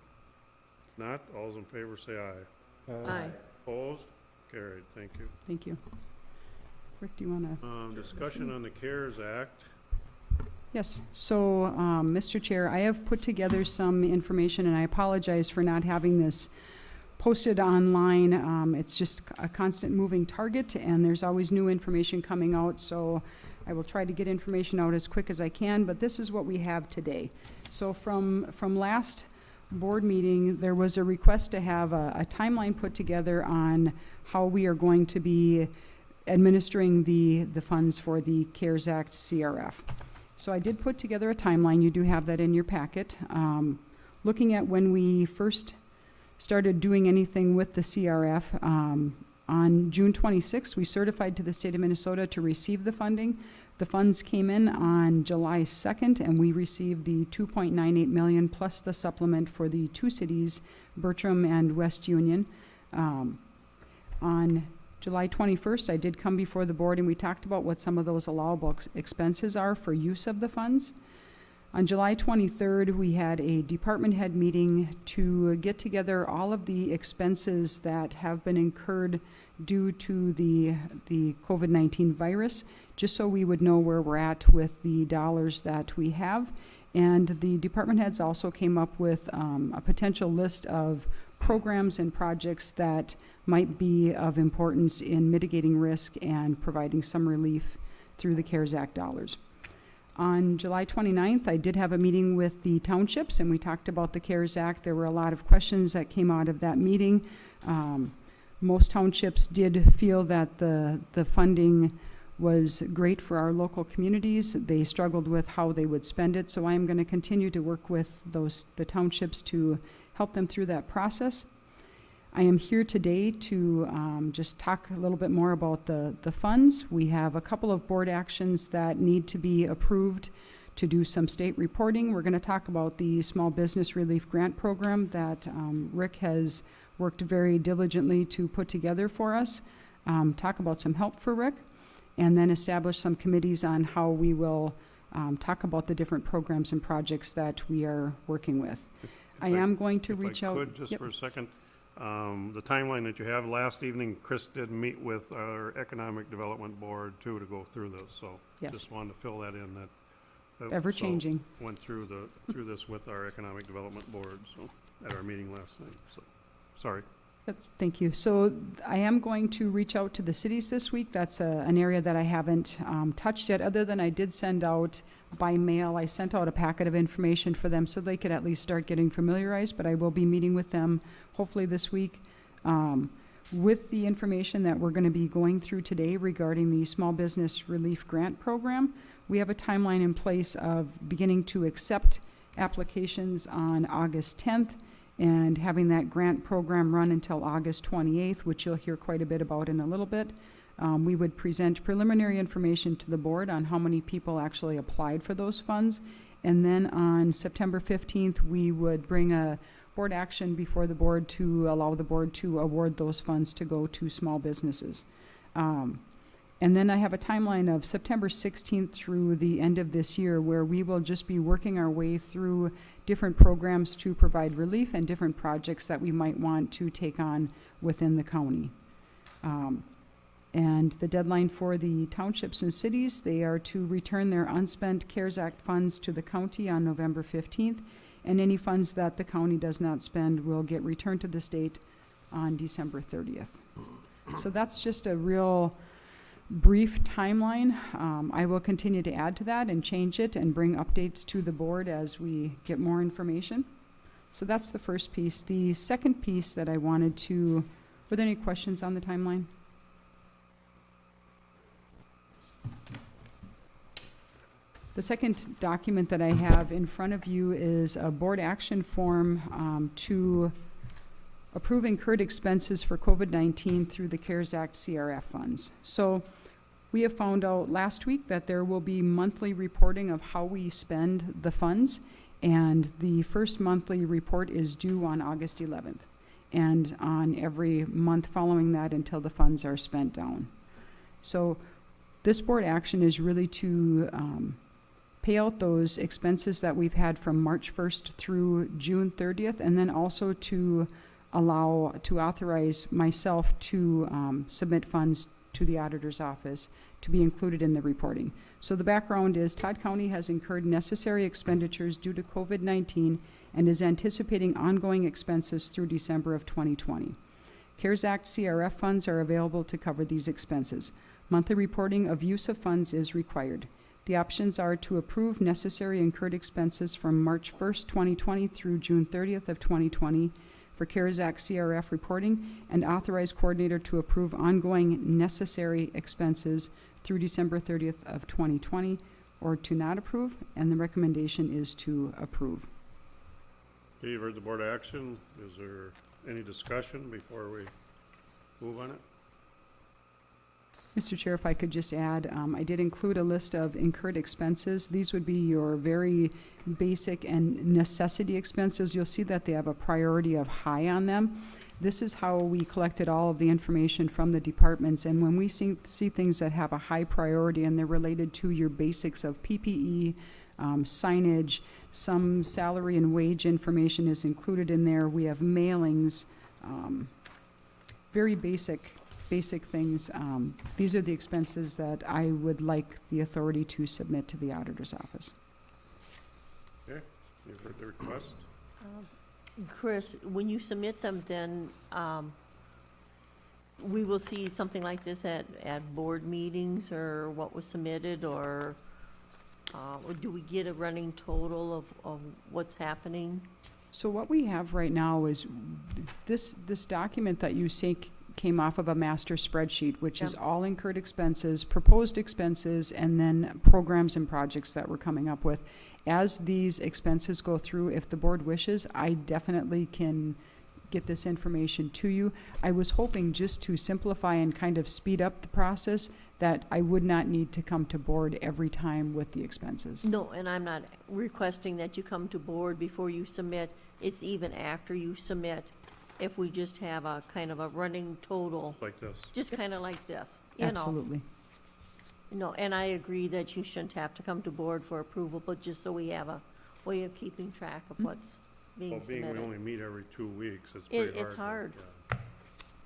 If not, all those in favor say aye. aye. Opposed? Carried. Thank you. Thank you. Rick, do you want to? Discussion on the CARES Act. Yes, so, Mr. Chair, I have put together some information, and I apologize for not having this posted online. It's just a constant moving target, and there's always new information coming out, so I will try to get information out as quick as I can, but this is what we have today. So from last board meeting, there was a request to have a timeline put together on how we are going to be administering the funds for the CARES Act CRF. So I did put together a timeline. You do have that in your packet. Looking at when we first started doing anything with the CRF, on June 26th, we certified to the state of Minnesota to receive the funding. The funds came in on July 2nd, and we received the $2.98 million plus the supplement for the 2 cities, Bertram and West Union. On July 21st, I did come before the board and we talked about what some of those allowable expenses are for use of the funds. On July 23rd, we had a department head meeting to get together all of the expenses that have been incurred due to the COVID-19 virus, just so we would know where we're at with the dollars that we have. And the department heads also came up with a potential list of programs and projects that might be of importance in mitigating risk and providing some relief through the CARES Act dollars. On July 29th, I did have a meeting with the townships, and we talked about the CARES Act. There were a lot of questions that came out of that meeting. Most townships did feel that the funding was great for our local communities. They struggled with how they would spend it, so I am going to continue to work with the townships to help them through that process. I am here today to just talk a little bit more about the funds. We have a couple of board actions that need to be approved to do some state reporting. We're going to talk about the Small Business Relief Grant Program that Rick has worked very diligently to put together for us, talk about some help for Rick, and then establish some committees on how we will talk about the different programs and projects that we are working with. I am going to reach out. If I could, just for a second, the timeline that you have, last evening, Chris did meet with our Economic Development Board too to go through this, so Yes. just wanted to fill that in. That Ever changing. So went through this with our Economic Development Board, so at our meeting last night. So sorry. Thank you. So I am going to reach out to the cities this week. That's an area that I haven't touched yet, other than I did send out by mail. I sent out a packet of information for them so they could at least start getting familiarized, but I will be meeting with them hopefully this week. With the information that we're going to be going through today regarding the Small Business Relief Grant Program, we have a timeline in place of beginning to accept applications on August 10th and having that grant program run until August 28th, which you'll hear quite a bit about in a little bit. We would present preliminary information to the board on how many people actually applied for those funds. And then on September 15th, we would bring a board action before the board to allow the board to award those funds to go to small businesses. And then I have a timeline of September 16th through the end of this year where we will just be working our way through different programs to provide relief and different projects that we might want to take on within the county. And the deadline for the townships and cities, they are to return their unspent CARES Act funds to the county on November 15th, and any funds that the county does not spend will get returned to the state on December 30th. So that's just a real brief timeline. I will continue to add to that and change it and bring updates to the board as we get more information. So that's the first piece. The second piece that I wanted to, were there any questions on the timeline? The second document that I have in front of you is a board action form to approve incurred expenses for COVID-19 through the CARES Act CRF funds. So we have found out last week that there will be monthly reporting of how we spend the funds, and the first monthly report is due on August 11th, and on every month following that until the funds are spent down. So this board action is really to pay out those expenses that we've had from March 1st through June 30th, and then also to authorize myself to submit funds to the auditor's office to be included in the reporting. So the background is Todd County has incurred necessary expenditures due to COVID-19 and is anticipating ongoing expenses through December of 2020. CARES Act CRF funds are available to cover these expenses. Monthly reporting of use of funds is required. The options are to approve necessary incurred expenses from March 1st, 2020 through June 30th of 2020 for CARES Act CRF reporting, and authorize coordinator to approve ongoing necessary expenses through December 30th of 2020, or to not approve, and the recommendation is to approve. Okay, you've heard the board action. Is there any discussion before we move on it? Mr. Chair, if I could just add, I did include a list of incurred expenses. These would be your very basic and necessity expenses. You'll see that they have a priority of high on them. This is how we collected all of the information from the departments, and when we see things that have a high priority and they're related to your basics of PPE, signage, some salary and wage information is included in there. We have mailings, very basic things. These are the expenses that I would like the authority to submit to the auditor's office. Okay, you've heard the request. Chris, when you submit them, then we will see something like this at board meetings, or what was submitted, or do we get a running total of what's happening? So what we have right now is this document that you say came off of a master spreadsheet, which is Yep. all incurred expenses, proposed expenses, and then programs and projects that we're coming up with. As these expenses go through, if the board wishes, I definitely can get this information to you. I was hoping just to simplify and kind of speed up the process, that I would not need to come to board every time with the expenses. No, and I'm not requesting that you come to board before you submit. It's even after you submit, if we just have a kind of a running total, Like this. just kind of like this, you know. Absolutely. No, and I agree that you shouldn't have to come to board for approval, but just so we have a way of keeping track of what's being Well, being we submitted. only meet every 2 weeks, it's pretty hard. It's hard. Yeah.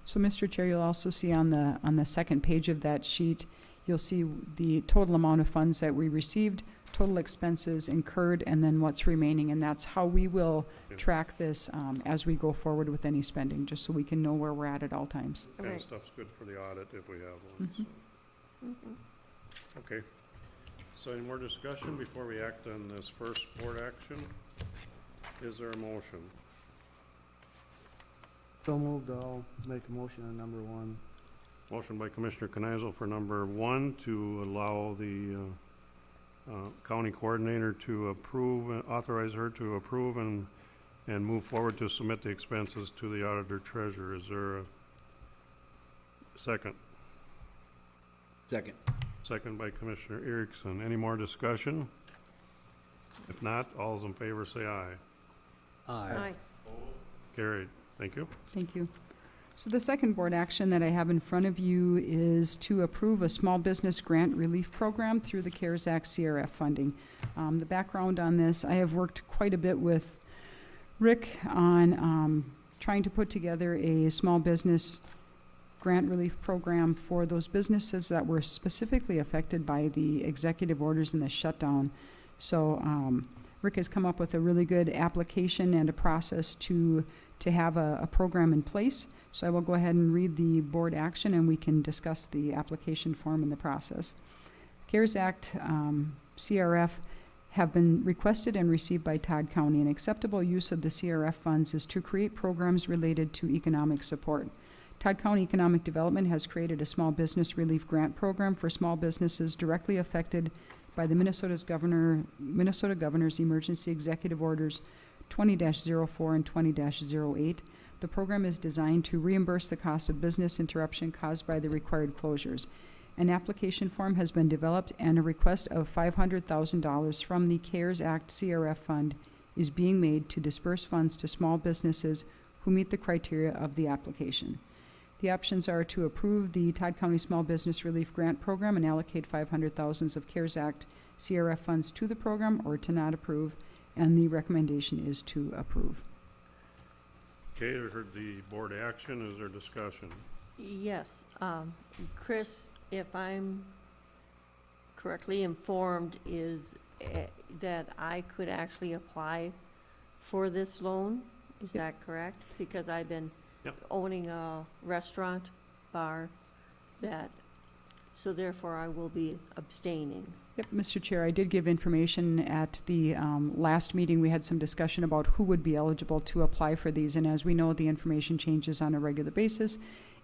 So, Mr. Chair, you'll also see on the second page of that sheet, you'll see the total amount of funds that we received, total expenses incurred, and then what's remaining, and that's how we will Yeah. track this as we go forward with any spending, just so we can know where we're at all times. Kind of Right. stuff's good for the audit if we have one, so. Mhm. Okay. So any more discussion before we act on this first board action? Is there a motion? So moved, I'll make a motion on number 1. Motion by Commissioner Kneisel for number 1 to allow the county coordinator to approve, authorize her to approve and move forward to submit the expenses to the auditor treasurer. Is there a second? Second. Second by Commissioner Erickson. Any more discussion? If not, all's in favor say aye. Aye. Carried. Thank you. Thank you. So the second board action that I have in front of you is to approve a small business grant relief program through the CARES Act CRF funding. The background on this, I have worked quite a bit with Rick on trying to put together a small business grant relief program for those businesses that were specifically affected by the executive orders and the shutdown. So Rick has come up with a really good application and a process to have a program in place. So I will go ahead and read the board action, and we can discuss the application form and the process. CARES Act, CRF, have been requested and received by Todd County. An acceptable use of the CRF funds is to create programs related to economic support. Todd County Economic Development has created a small business relief grant program for small businesses directly affected by the Minnesota Governor's Emergency Executive Orders 20-04 and 20-08. The program is designed to reimburse the cost of business interruption caused by the required closures. An application form has been developed, and a request of $500,000 from the CARES Act CRF fund is being made to disperse funds to small businesses who meet the criteria of the application. The options are to approve the Todd County Small Business Relief Grant Program and allocate $500,000 of CARES Act CRF funds to the program, or to not approve, and the recommendation is to approve. Okay, I heard the board action. Is there discussion? Yes. Chris, if I'm correctly informed, is that I could actually apply for this loan? Is that correct? Because I've been Yep. owning a restaurant, bar, so therefore I will be abstaining. Yep, Mr. Chair, I did give information at the last meeting. We had some discussion about who would be eligible to apply for these, and as we know, the information changes on a regular basis.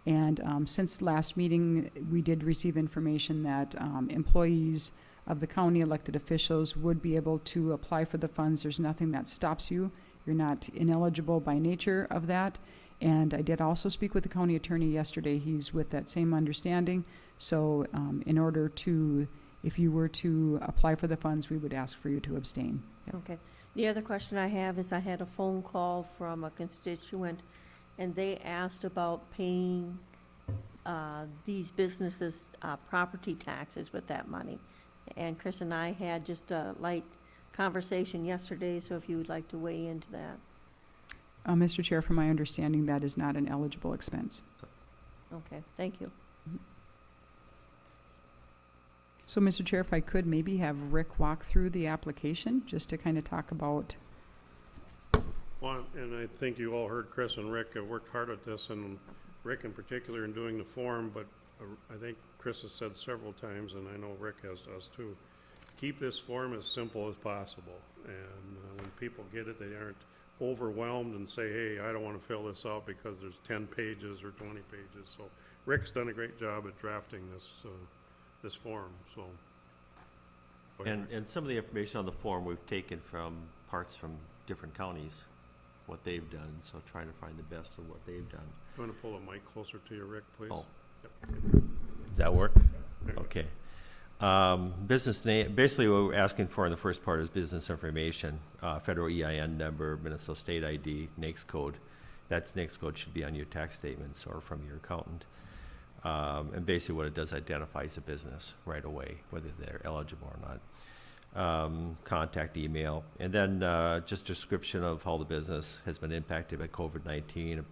And since last meeting, we did receive information that employees of the county, elected officials, would be able to apply for the funds. There's nothing that stops you. You're not ineligible by nature of that. And I did also speak with the county attorney yesterday. He's with that same understanding. So in order to, if you were to apply for the funds, we would ask for you to abstain. Yep. Okay. The other question I have is, I had a phone call from a constituent, and they asked about paying these businesses property taxes with that money. And Chris and I had just a light conversation yesterday, so if you would like to weigh into that. Mr. Chair, from my understanding, that is not an eligible expense. Okay, thank you. So, Mr. Chair, if I could maybe have Rick walk through the application, just to kind of talk about. Well, and I think you all heard Chris and Rick have worked hard at this, and Rick in particular in doing the form, but I think Chris has said several times, and I know Rick has to us too, keep this form as simple as possible. And when people get it, they aren't overwhelmed and say, hey, I don't want to fill this out because there's 10 pages or 20 pages. So Rick's done a great job at drafting this form, so. And some of the information on the form we've taken from parts from different counties, what they've done, so trying to find the best of what they've done. You want to pull the mic closer to you, Rick, please? Oh. Yep. Does that work? There you go. Okay. Business name, basically what we're asking for in the first part is business information, federal EIN number, Minnesota state ID, NAICS code. That NAICS code should be on your tax statements or from your accountant. And basically what it does, identifies a business right away, whether they're eligible or not. Contact email, and then just description of how the business has been impacted by COVID-19,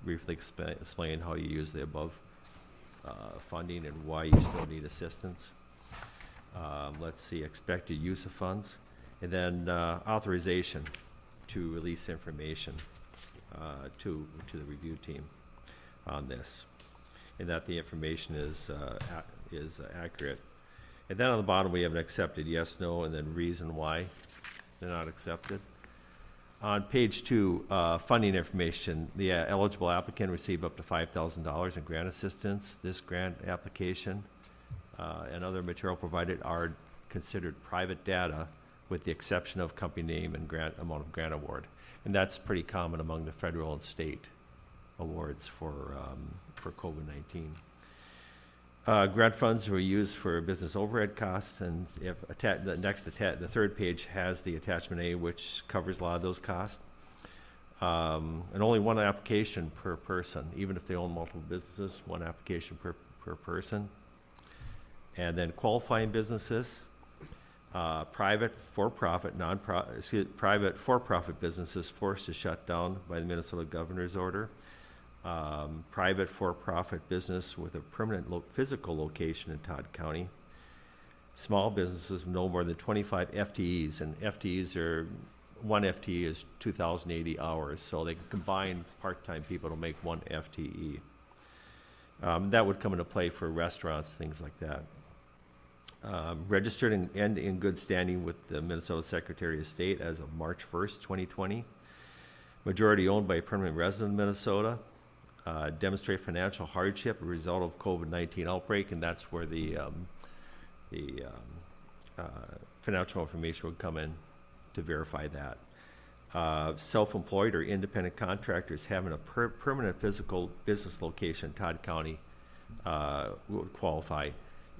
briefly explain how you use the above funding and why you still need assistance. Let's see, expected use of funds, and then authorization to release information to the review team on this, and that the information is accurate. And then on the bottom, we have an accepted yes, no, and then reason why they're not accepted. On page 2, funding information, the eligible applicant received up to $5,000 in grant assistance. This grant application and other material provided are considered private data with the exception of company name and amount of grant award. And that's pretty common among the federal and state awards for COVID-19. Grant funds were used for business overhead costs, and if the third page has the attachment A, which covers a lot of those costs. And only one application per person, even if they own multiple businesses, one application per person. And then qualifying businesses, private for-profit businesses forced to shut down by the Minnesota Governor's Order. Private for-profit business with a permanent physical location in Todd County. Small businesses with no more than 25 FTEs, and FTEs are, one FTE is 2,080 hours, so they can combine part-time people to make one FTE. That would come into play for restaurants, things like that. Registered and in good standing with the Minnesota Secretary of State as of March 1st, 2020. Majority owned by a permanent resident of Minnesota. Demonstrate financial hardship as a result of COVID-19 outbreak, and that's where the financial information would come in to verify that. Self-employed or independent contractors having a permanent physical business location in Todd County would qualify,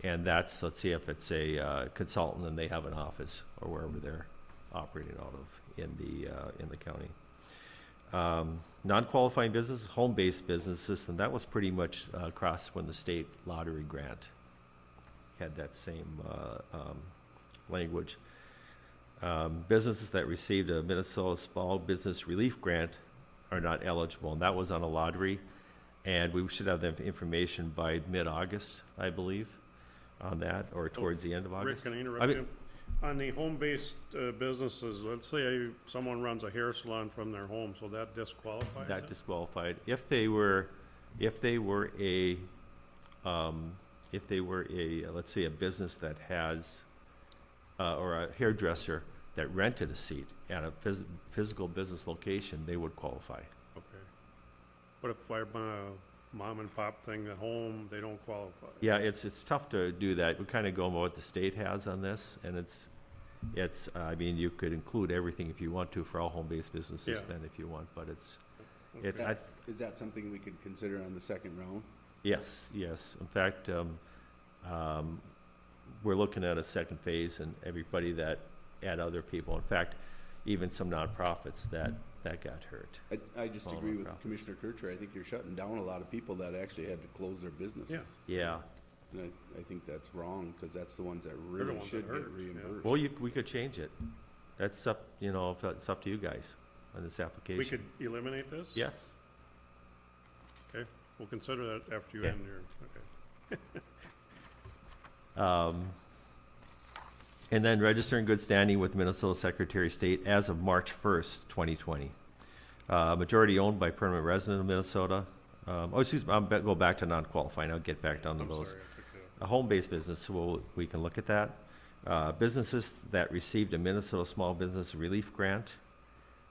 and that's, let's see, if it's a consultant and they have an office or wherever they're operating out of in the county. Non-qualifying businesses, home-based businesses, and that was pretty much across when the state lottery grant had that same language. Businesses that received a Minnesota Small Business Relief Grant are not eligible, and that was on a lottery, and we should have the information by mid-August, I believe, on that, or towards the end of August. Rick, can I interrupt you? On the home-based businesses, let's say someone runs a hair salon from their home, so that disqualifies That it? disqualified. If they were a, let's say, a business that has, or a hairdresser that rented a seat at a physical business location, they would qualify. Okay. But if I run a mom and pop thing at home, they don't qualify? Yeah, it's tough to do that. We kind of go by what the state has on this, and it's, I mean, you could include everything if you want to for all home-based businesses Yeah. then if you want, but it's, Is that something we could consider on the second round? yes. In fact, we're looking at a second phase and everybody that, add other people. In fact, even some nonprofits that got hurt. I just Small agree with nonprofits. Commissioner Kircher. I think you're shutting down a lot of people that actually had to close their businesses. Yeah, And I think that's wrong, because that's the ones that the really ones that should get hurt, yeah. reimbursed. Well, we could change it. That's up, you know, if it's up to you guys on this application. We could eliminate this? Yes. Okay, we'll consider that after you Yeah. end your, okay. And then register in good standing with Minnesota Secretary of State as of March 1st, 2020. Majority owned by permanent resident of Minnesota. Excuse me, go back to non-qualifying. I'll get back down to I'm those. sorry, I took that. A home-based business, we can look at that. Businesses that received a Minnesota Small Business Relief Grant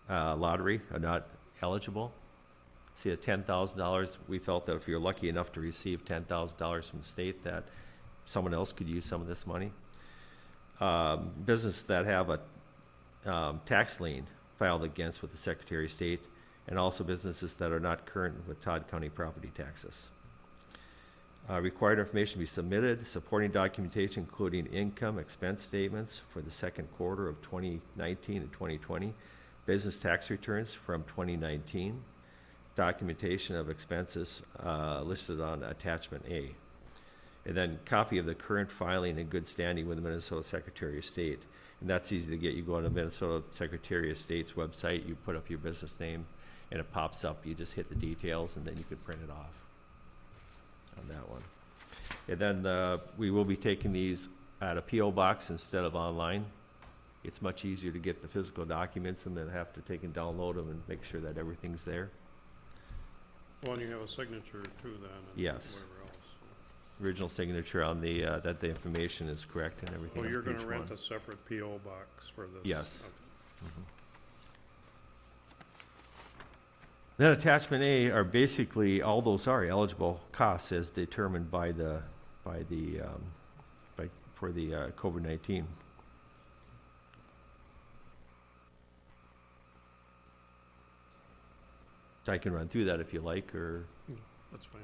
lottery are not eligible. See, at $10,000, we felt that if you're lucky enough to receive $10,000 from the state, that someone else could use some of this money. Business that have a tax lien filed against with the Secretary of State, and also businesses that are not current with Todd County property taxes. Required information to be submitted, supporting documentation including income, expense statements for the second quarter of 2019 and 2020, business tax returns from 2019, documentation of expenses listed on attachment A. And then copy of the current filing in good standing with the Minnesota Secretary of State. And that's easy to get. You go on the Minnesota Secretary of State's website, you put up your business name, and it pops up. You just hit the details, and then you can print it off on that one. And then we will be taking these at a P.O. box instead of online. It's much easier to get the physical documents and then have to take and download them and make sure that everything's there. Well, and you have a signature too then, and Yes. whatever else. Original signature on the, that the information is correct and everything Well, on you're page gonna rent one. a separate P.O. box for this? Yes. Okay. Then attachment A are basically, all those are eligible costs as determined by for the COVID-19. I can run through that if you like, or, That's fine.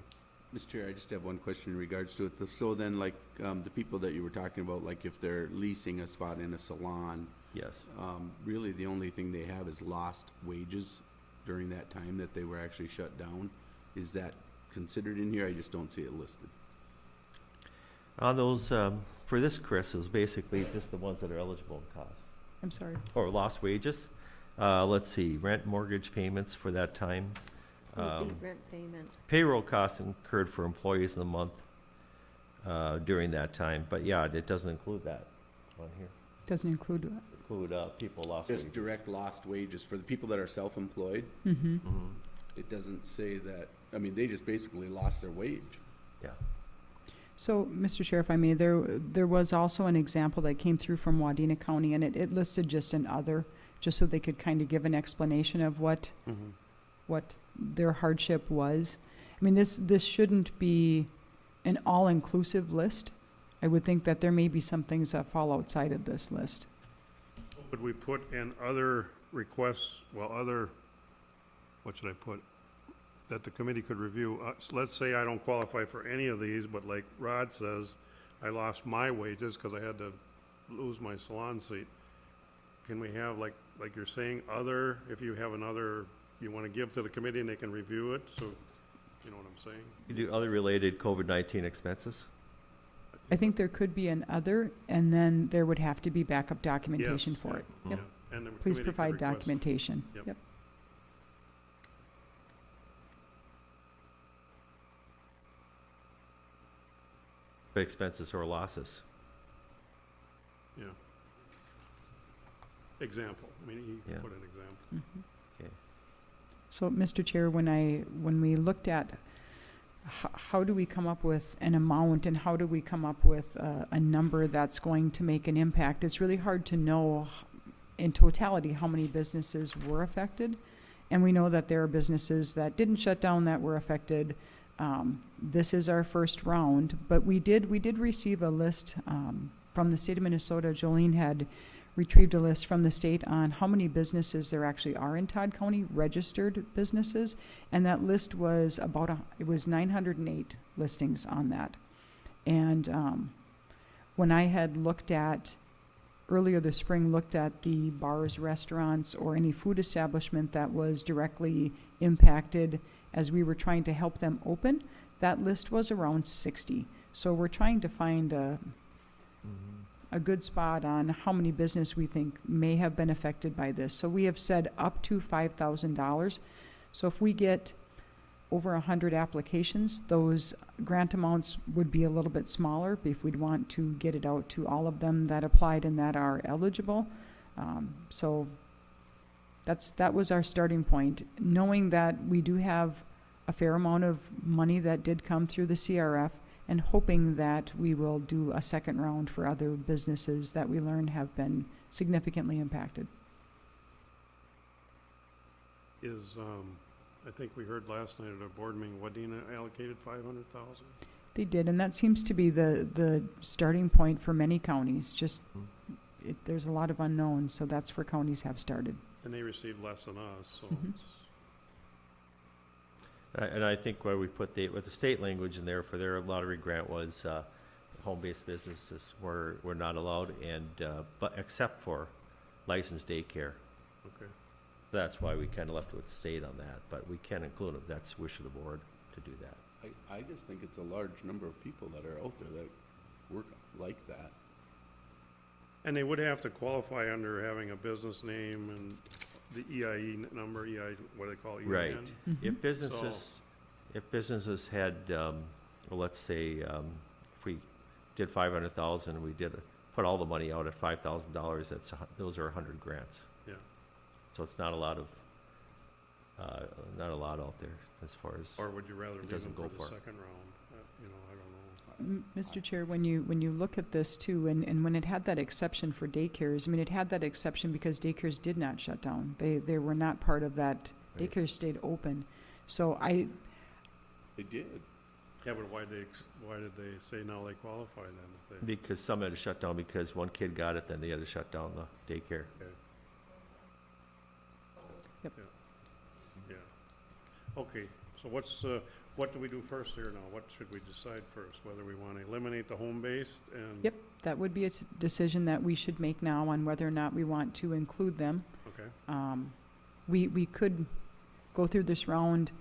Mr. Chair, I just have one question in regards to it. So then, like, the people that you were talking about, like if they're leasing a spot in a salon, yes. really the only thing they have is lost wages during that time that they were actually shut down. Is that considered in here? I just don't see it listed. On those, for this, Chris, is basically just the ones that are eligible in cost, I'm sorry. or lost wages. Let's see, rent, mortgage payments for that time. Would be rent payment. Payroll costs incurred for employees in the month during that time, but yeah, it doesn't include that on here. Doesn't include, Include people lost Just wages. direct lost wages for the people that are self-employed. mm-hmm. Mhm. It doesn't say that, I mean, they just basically lost their wage. Yeah. So, Mr. Chair, if I may, there was also an example that came through from Wadena County, and it listed just an other, just so they could kind of give an explanation of what their hardship was. I mean, this shouldn't be an all-inclusive list. I would think that there may be some things that fall outside of this list. Would we put in other requests, what should I put? That the committee could review. So let's say I don't qualify for any of these, but like Rod says, I lost my wages because I had to lose my salon seat. Can we have, like you're saying, if you have another you want to give to the committee and they can review it, so, you know what I'm saying? You do other related COVID-19 expenses? I think there could be an other, and then there would have to be backup documentation Yes, for it. yeah, Yep. yeah. And the Please committee could provide request it. documentation. Yep. Yep. Expenses or losses? Yeah. Example, I mean, you Yeah. can put an example. Mhm. Okay. So, Mr. Chair, when we looked at how do we come up with an amount and how do we come up with a number that's going to make an impact, it's really hard to know in totality how many businesses were affected. And we know that there are businesses that didn't shut down that were affected. This is our first round, but we did receive a list from the state of Minnesota. Jolene had retrieved a list from the state on how many businesses there actually are in Todd County, registered businesses, and that list was it was 908 listings on that. And when I had earlier this spring, looked at the bars, restaurants, or any food establishment that was directly impacted as we were trying to help them open, that list was around 60. So we're trying to find a good spot on how many business we think may have been affected by this. So we have said up to $5,000. So if we get over 100 applications, those grant amounts would be a little bit smaller if we'd want to get it out to all of them that applied and that are eligible. So that was our starting point, knowing that we do have a fair amount of money that did come through the CRF, and hoping that we will do a second round for other businesses that we learn have been significantly impacted. Is, I think we heard last night at our board meeting, Wadena allocated 500,000? They did, and that seems to be the starting point for many counties. Just, there's a lot of unknowns, so that's where counties have started. And they received less than us, so Mhm. it's, And I think where we put with the state language in there for their lottery grant was, home-based businesses were not allowed but except for licensed daycare. okay. That's why we kinda left it with the state on that, but we can include them. That's the wish of the board to do that. I just think it's a large number of people that are out there that work like that. And they would have to qualify under having a business name and the EIE number, what do they call it? Right. EIN? If businesses had, well, let's say, if we did 500,000, we put all the money out at $5,000, those are 100 grants. Yeah. So it's not a lot out there as far as, Or would you rather leave them doesn't for go the far. second round? You know, I don't know. Mr. Chair, when you look at this too, and when it had that exception for daycares, I mean, it had that exception because daycares did not shut down. They were not part of that. Right. Daycares stayed open. So They did. Yeah, but why did they say now they qualify then? If they, because some had to shut down because one kid got it, then they had to shut down the daycare. yeah. Okay, so what do we do first here now? What should we decide first? Whether we want to eliminate the home-based and? Yep. that would be a decision that we should make now on whether or not we want to include them. Okay, We could go through this round,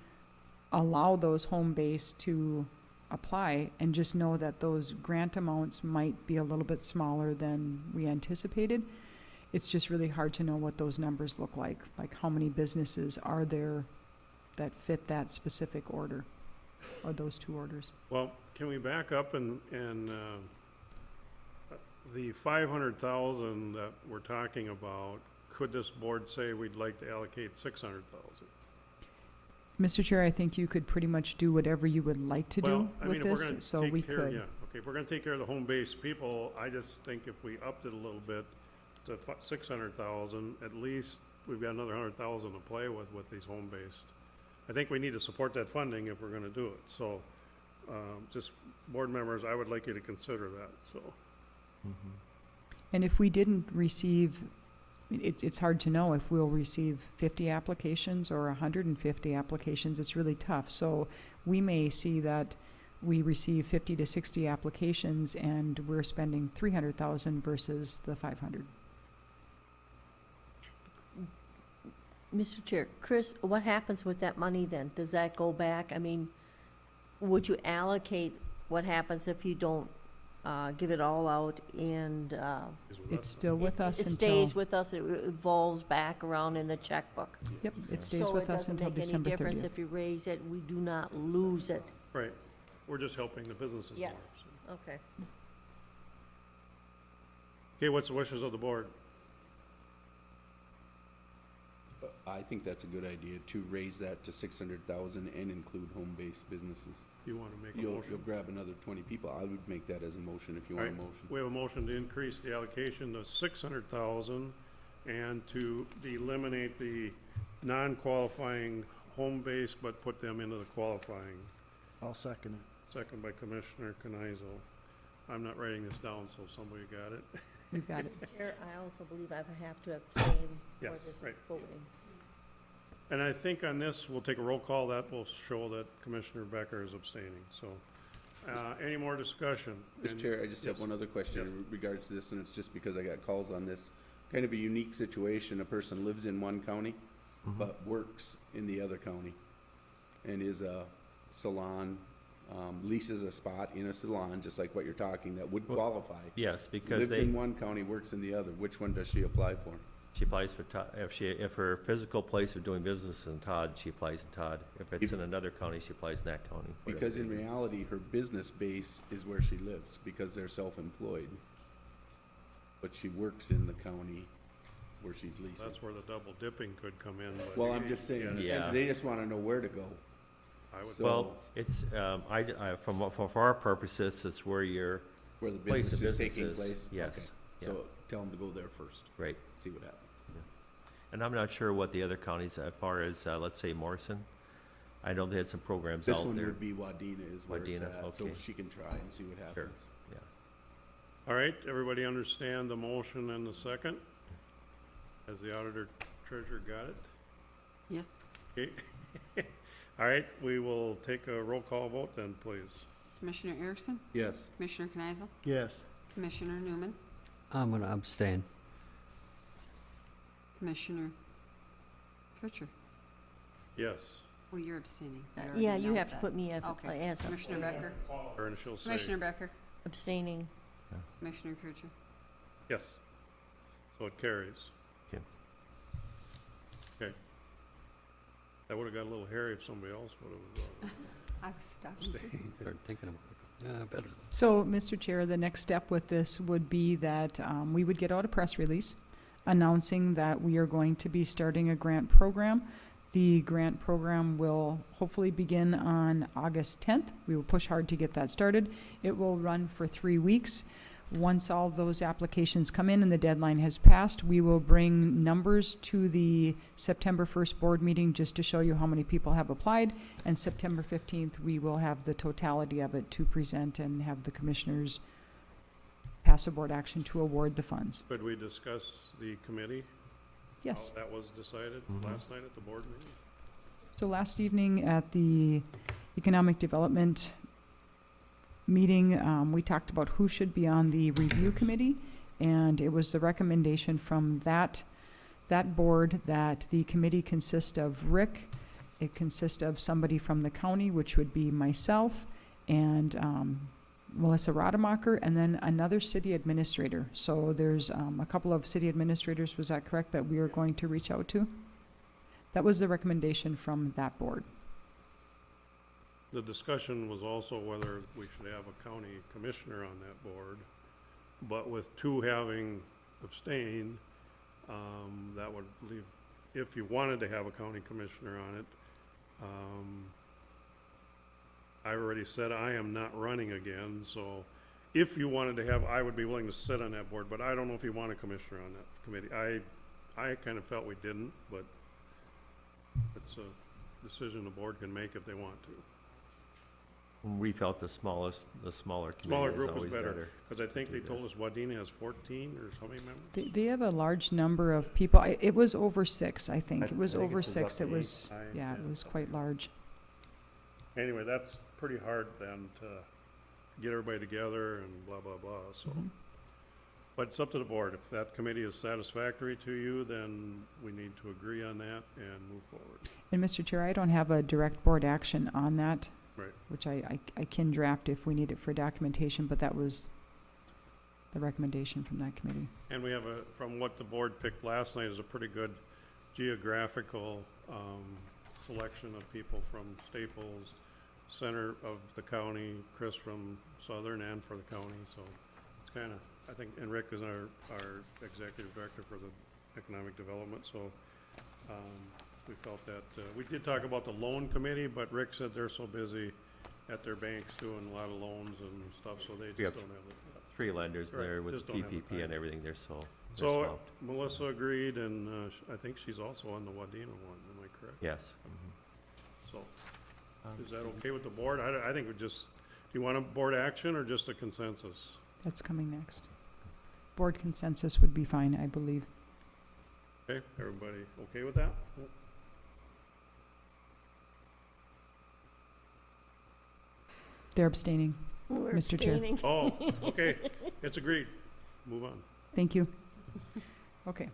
allow those home base to apply, and just know that those grant amounts might be a little bit smaller than we anticipated. It's just really hard to know what those numbers look like how many businesses are there that fit that specific order, or those two orders. well, can we back up and the 500,000 that we're talking about, could this board say we'd like to allocate 600,000? Mr. Chair, I think you could pretty much do whatever you would like to do Well, I mean, with if we're this, gonna so take we care- could. Yeah, okay, if we're gonna take care of the home-based people, I just think if we upped it a little bit to 600,000, at least we've got another 100,000 to play with these home-based. I think we need to support that funding if we're gonna do it, so, just board members, I would like you to consider that, so. And if we didn't receive, it's hard to know if we'll receive 50 applications or 150 applications. It's really tough. So we may see that we receive 50 to 60 applications and we're spending 300,000 versus the 500. Mr. Chair, Chris, what happens with that money then? Does that go back? I mean, would you allocate what happens if you don't give it all out and It's still with us it until. stays with us, it evolves back around in the checkbook? Yep, it stays with us until December So it doesn't make any 30th. difference if you raise it, we do not lose it? Right, we're just helping the businesses more. Yes. so. Okay. Okay, what's the wishes of the board? I think that's a good idea, to raise that to 600,000 and include home-based businesses. You wanna make a You'll motion? grab another 20 people. I would make that as a motion if you want a Alright. motion. We have a motion to increase the allocation to 600,000 and to eliminate the non-qualifying home base, but put them into the qualifying. I'll second it. Second by Commissioner Kenizel. I'm not writing this down, so somebody got it. We've got it. Chair, I also believe I have to abstain Yeah, for this right. voting. And I think on this, we'll take a roll call. That will show that Commissioner Becker is abstaining, so. Any more discussion? Mr. And- Chair, I just have yes. one other question in regards to this, and it's just because I got calls on this. Kind of a unique situation. A person lives in one county, but works in the other county, and is a salon leases a spot in a salon, just like what you're talking, that would qualify. Yes, because Lives they, in one county, works in the other. Which one does she apply for? she applies for Todd, if her physical place of doing business is in Todd, she applies in Todd. If it's in another county, she applies in that county. whatever Because in it is. reality, her business base is where she lives, because they're self-employed. But she works in the county where she's leasing. That's where the double dipping could come in, but. Well, I'm just saying, Yeah. and they just wanna know where to go. I would, So- Well, it's, for our purposes, it's where your Where the place of business is business taking is. place? Yes, Okay. So tell them to go there first, right. see what happens. And I'm not sure what the other counties, as far as, let's say Morrison, I know they had some programs This out one there. would be Wadena is where it's Wadena, at, so okay. she can try and see what Sure. happens. Yeah. all right, everybody understand the motion and the second? Has the auditor treasurer got it? Yes. Okay. All right, we will take a roll call vote then, please. Commissioner Erickson? Yes. Commissioner Kneisel? Yes. Commissioner Newman? I'm gonna abstain. Commissioner Kircher? Yes. Well, you're abstaining. already Yeah, you have announced to that. put me as, Okay. as Commissioner Becker? Her and she'll say, Commissioner Becker? abstaining. Commissioner Kircher? yes. So it carries. Okay. Okay. That would've got a little hairy if somebody else would've, I was stuck. Start thinking about it. Yeah, better. So, Mr. Chair, the next step with this would be that we would get out a press release announcing that we are going to be starting a grant program. The grant program will hopefully begin on August 10th. We will push hard to get that started. It will run for 3 weeks. Once all those applications come in and the deadline has passed, we will bring numbers to the September 1st board meeting just to show you how many people have applied. And September 15th, we will have the totality of it to present and have the commissioners pass a board action to award the funds. could we discuss the committee? Yes. How that was decided last night at the board meeting? So last evening at the Economic Development meeting, we talked about who should be on the review committee, and it was the recommendation from that board that the committee consist of Rick, it consists of somebody from the county, which would be myself, and Melissa Rademacher, and then another city administrator. So there's a couple of city administrators, was that correct, that we are going to reach out to? That was the recommendation from that board. The discussion was also whether we should have a county commissioner on that board, but with two having abstained, that would leave, if you wanted to have a county commissioner on it, I already said I am not running again, so if you wanted to have, I would be willing to sit on that board, but I don't know if you want a commissioner on that committee. I kind of felt we didn't, but it's a decision the board can make if they want to. We felt the smaller Smaller committee is group was always better, better. because I think do they told this. us Wadena has 14 or how many members? They have a large number of people. It was over 6, I think. It was I think over it was 6. up It to was, eight. yeah, it was quite large. Anyway, that's pretty hard then to get everybody together and blah, blah, blah, so. Mhm. But it's up to the board. If that committee is satisfactory to you, then we need to agree on that and move forward. And Mr. Chair, I don't have a direct board action on that. Right. Which I can draft if we need it for documentation, but that was the recommendation from that committee. And we have from what the board picked last night, is a pretty good geographical, selection of people from Staples, center of the county, Chris from Southern and for the county, so it's kind of, I think, and Rick is our executive director for the economic development, so, we felt that, we did talk about the loan committee, but Rick said they're so busy at their banks doing a lot of loans and stuff, so they We just have don't have it. 3 lenders Right, there with just don't have the PPP and time. everything, they're so So swamped. Melissa agreed, and I think she's also on the Wadena one, am I correct? Yes. So, is that okay with the board? I think we just, do you want a board action or just a consensus? That's coming next. Board consensus would be fine, I believe. Okay, everybody okay with that? They're abstaining. We're Mr. Chair. abstaining. Oh, okay, it's agreed. Move on. Thank you. Okay.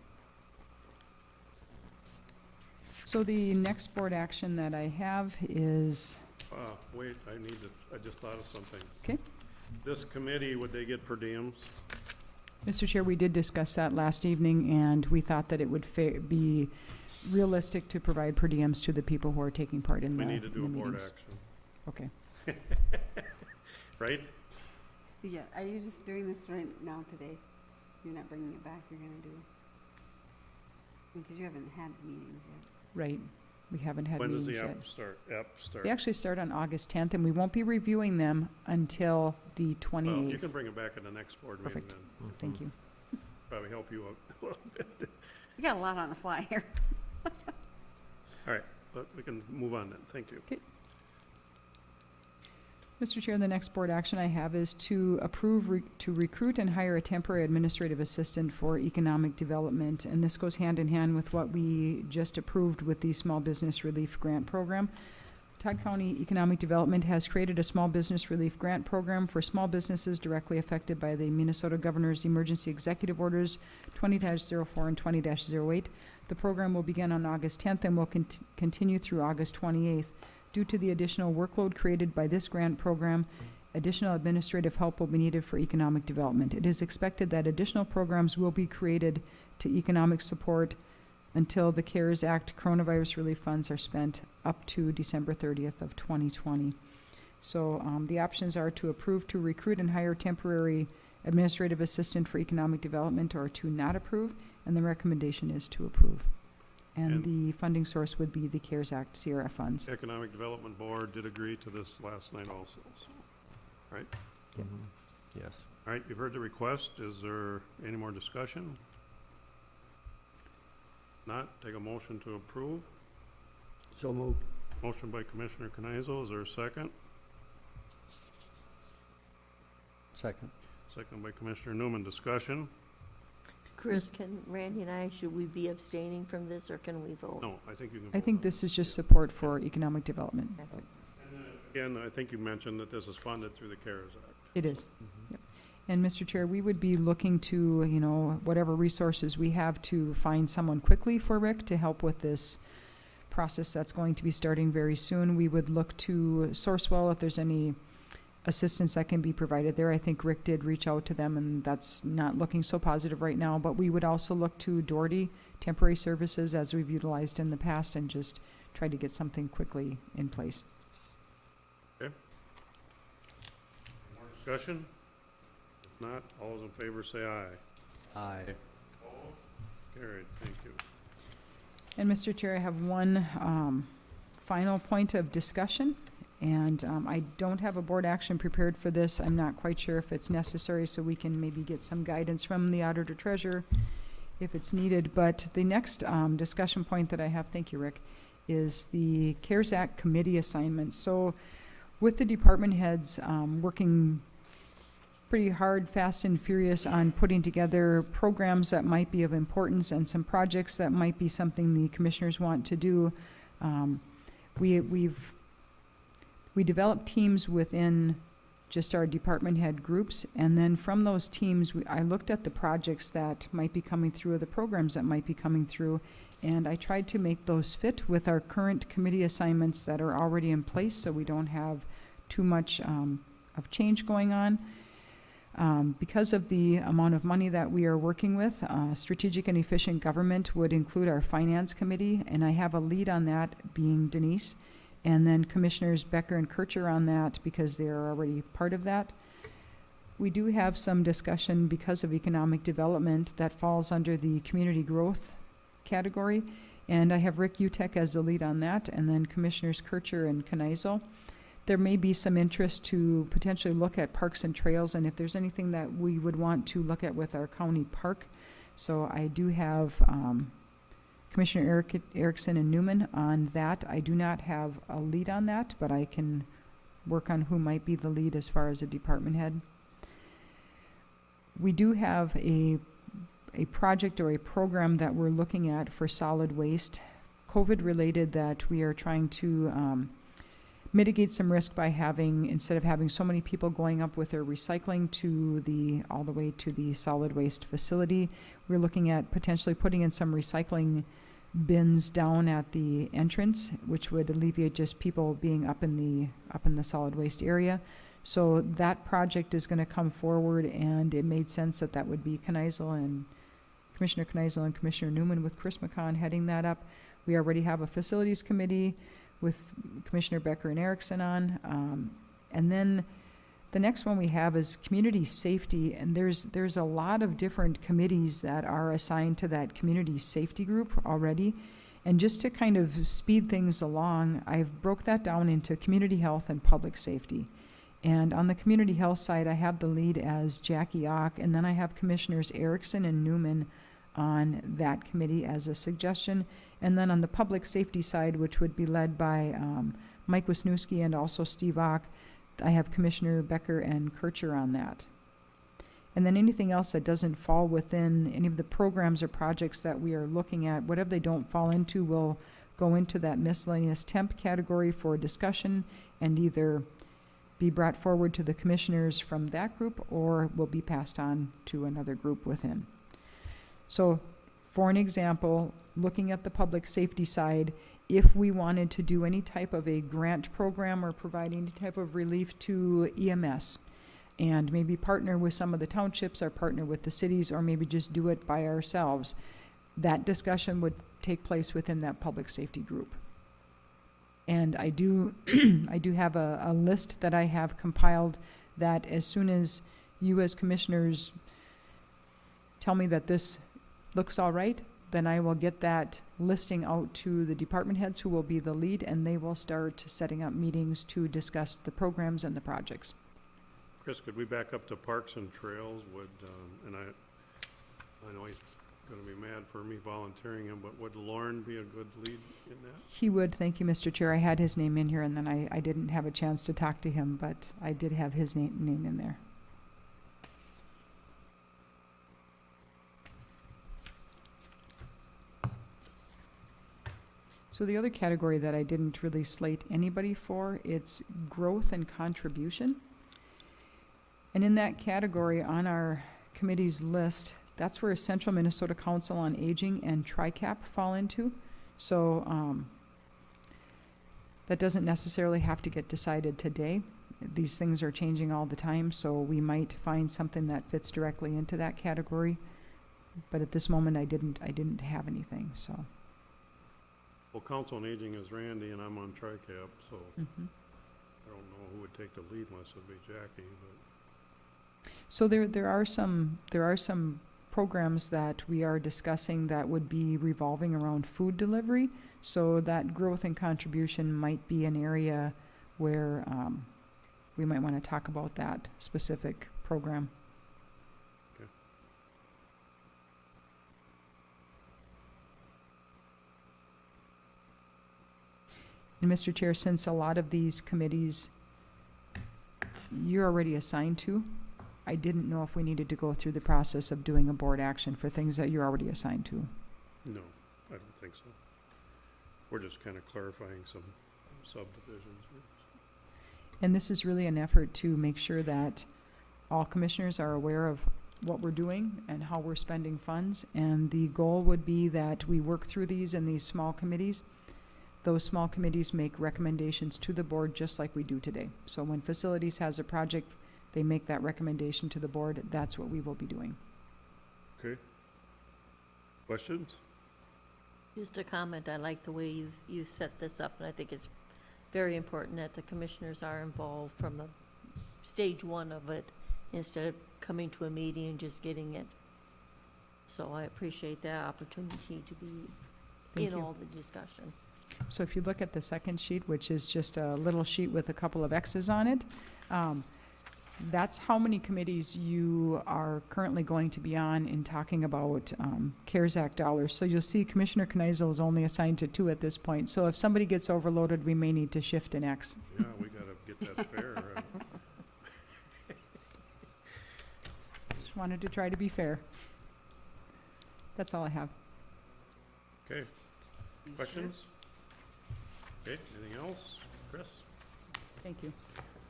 So the next board action that I have is Wait, I just thought of something. Okay. This committee, would they get per diems? Mr. Chair, we did discuss that last evening, and we thought that it would be realistic to provide per diems to the people who are taking part in We the need to do a in the board meetings. action, Okay. right? Yeah, are you just doing this right now today? You're not bringing it back, you're gonna do? Because you haven't had meetings yet. Right. We haven't had When does meetings the yet. app start? They actually start on August 10th, and we won't be reviewing them until the 28th. Well, you can bring it back at the next board meeting Perfect. then. Thank you. Probably help you out a little bit. You got a lot on the fly here. All right, but we can move on then. Thank you. Mr. Chair, the next board action I have is to approve to recruit and hire a temporary administrative assistant for economic development. And this goes hand in hand with what we just approved with the Small Business Relief Grant Program. Todd County Economic Development has created a small business relief grant program for small businesses directly affected by the Minnesota Governor's Emergency Executive Orders 20-04 and 20-08. The program will begin on August 10th and will continue through August 28th. Due to the additional workload created by this grant program, additional administrative help will be needed for economic development. It is expected that additional programs will be created to economic support until the CARES Act coronavirus relief funds are spent up to December 30th of 2020. So the options are to approve to recruit and hire temporary administrative assistant for economic development or to not approve, and the recommendation is to approve. And the funding source would be the CARES Act CRF funds. Economic Development Board did agree to this last night also, so, right? Yes. All right, you've heard the request. Is there any more discussion? Not, take a motion to approve. So moved. Motion by Commissioner Kenizel. Is there a second? Second. Second by Commissioner Newman. Discussion? Chris, can Randy and I, should we be abstaining from this, or can we vote? No, I think you can. I vote think on this is just support for economic development. it. Again, I think you mentioned that this is funded through the CARES Act. It is. Yep. And Mr. Chair, we would be looking to, whatever resources we have to find someone quickly for Rick to help with this process that's going to be starting very soon. We would look to Sourcewell if there's any assistance that can be provided there. I think Rick did reach out to them, and that's not looking so positive right now. But we would also look to Doherty Temporary Services, as we've utilized in the past, and just try to get something quickly in place. More discussion? If not, all those in favor say aye. Aye. Carried, thank you. And Mr. Chair, I have one final point of discussion. And I don't have a board action prepared for this. I'm not quite sure if it's necessary, so we can maybe get some guidance from the auditor treasurer if it's needed. But the next discussion point that I have, thank you, Rick, is the CARES Act committee assignments. So with the department heads working pretty hard, fast and furious on putting together programs that might be of importance and some projects that might be something the commissioners want to do, we developed teams within just our department head groups, and then from those teams, I looked at the projects that might be coming through, or the programs that might be coming through, and I tried to make those fit with our current committee assignments that are already in place, so we don't have too much of change going on. Because of the amount of money that we are working with, strategic and efficient government would include our finance committee, and I have a lead on that being Denise. And then Commissioners Becker and Kircher on that because they are already part of that. We do have some discussion because of economic development that falls under the community growth category. And I have Rick Utek as the lead on that, and then Commissioners Kircher and Kenizel. There may be some interest to potentially look at parks and trails, and if there's anything that we would want to look at with our county park. So I do have Commissioner Erickson and Newman on that. I do not have a lead on that, but I can work on who might be the lead as far as a department head. We do have a project or a program that we're looking at for solid waste, COVID related, that we are trying to mitigate some risk by having, instead of having so many people going up with their recycling to all the way to the solid waste facility, we're looking at potentially putting in some recycling bins down at the entrance, which would alleviate just people being up in the solid waste area. So that project is going to come forward, and it made sense that that would be Commissioner Kneisel and Commissioner Newman with Chris McCon heading that up. We already have a facilities committee with Commissioner Becker and Erickson on. And then the next one we have is community safety, and there's a lot of different committees that are assigned to that community safety group already. And just to kind of speed things along, I've broke that down into community health and public safety. And on the community health side, I have the lead as Jackie Ock, and then I have Commissioners Erickson and Newman on that committee as a suggestion. And then on the public safety side, which would be led by Mike Wisniewski and also Steve Ock, I have Commissioner Becker and Kircher on that. And then anything else that doesn't fall within any of the programs or projects that we are looking at, whatever they don't fall into will go into that miscellaneous temp category for discussion and either be brought forward to the commissioners from that group or will be passed on to another group within. So for an example, looking at the public safety side, if we wanted to do any type of a grant program or provide any type of relief to EMS and maybe partner with some of the townships or partner with the cities or maybe just do it by ourselves, that discussion would take place within that public safety group. And I do have a list that I have compiled that as soon as you as commissioners tell me that this looks all right, then I will get that listing out to the department heads who will be the lead, and they will start setting up meetings to discuss the programs and the projects. Chris, could we back up to Parks and Trails? And I know he's going to be mad for me volunteering him, but would Lauren be a good lead in that? He would, thank you, Mr. Chair. I had his name in here, and then I didn't have a chance to talk to him, but I did have his name in there. So the other category that I didn't really slate anybody for, it's growth and contribution. And in that category on our committee's list, that's where Central Minnesota Council on Aging and TRICAP fall into. So that doesn't necessarily have to get decided today. These things are changing all the time, so we might find something that fits directly into that category. But at this moment, I didn't have anything, so. Well, Council on Aging is Randy, and I'm on TRICAP, so I don't know who would take the lead unless it'd be Jackie. But So there are some programs that we are discussing that would be revolving around food delivery. So that growth and contribution might be an area where we might want to talk about that specific program. Okay. And Mr. Chair, since a lot of these committees you're already assigned to, I didn't know if we needed to go through the process of doing a board action for things that you're already assigned to. no, I don't think so. We're just kind of clarifying some subdivisions. And this is really an effort to make sure that all commissioners are aware of what we're doing and how we're spending funds. And the goal would be that we work through these in these small committees. Those small committees make recommendations to the board just like we do today. So when facilities has a project, they make that recommendation to the board. That's what we will be doing. Okay. Questions? Just a comment, I like the way you've set this up, and I think it's very important that the commissioners are involved from the stage one of it, instead of coming to a meeting and just getting it. So I appreciate that opportunity to be Thank in you. all the discussion. So if you look at the second sheet, which is just a little sheet with a couple of X's on it, that's how many committees you are currently going to be on in talking about CARES Act dollars. So you'll see Commissioner Kneisel is only assigned to 2 at this point. So if somebody gets overloaded, we may need to shift an X. Yeah, we got to get that fair. Right? Just wanted to try to be fair. That's all I have. Okay. Questions? Okay, anything else? Chris? Thank you.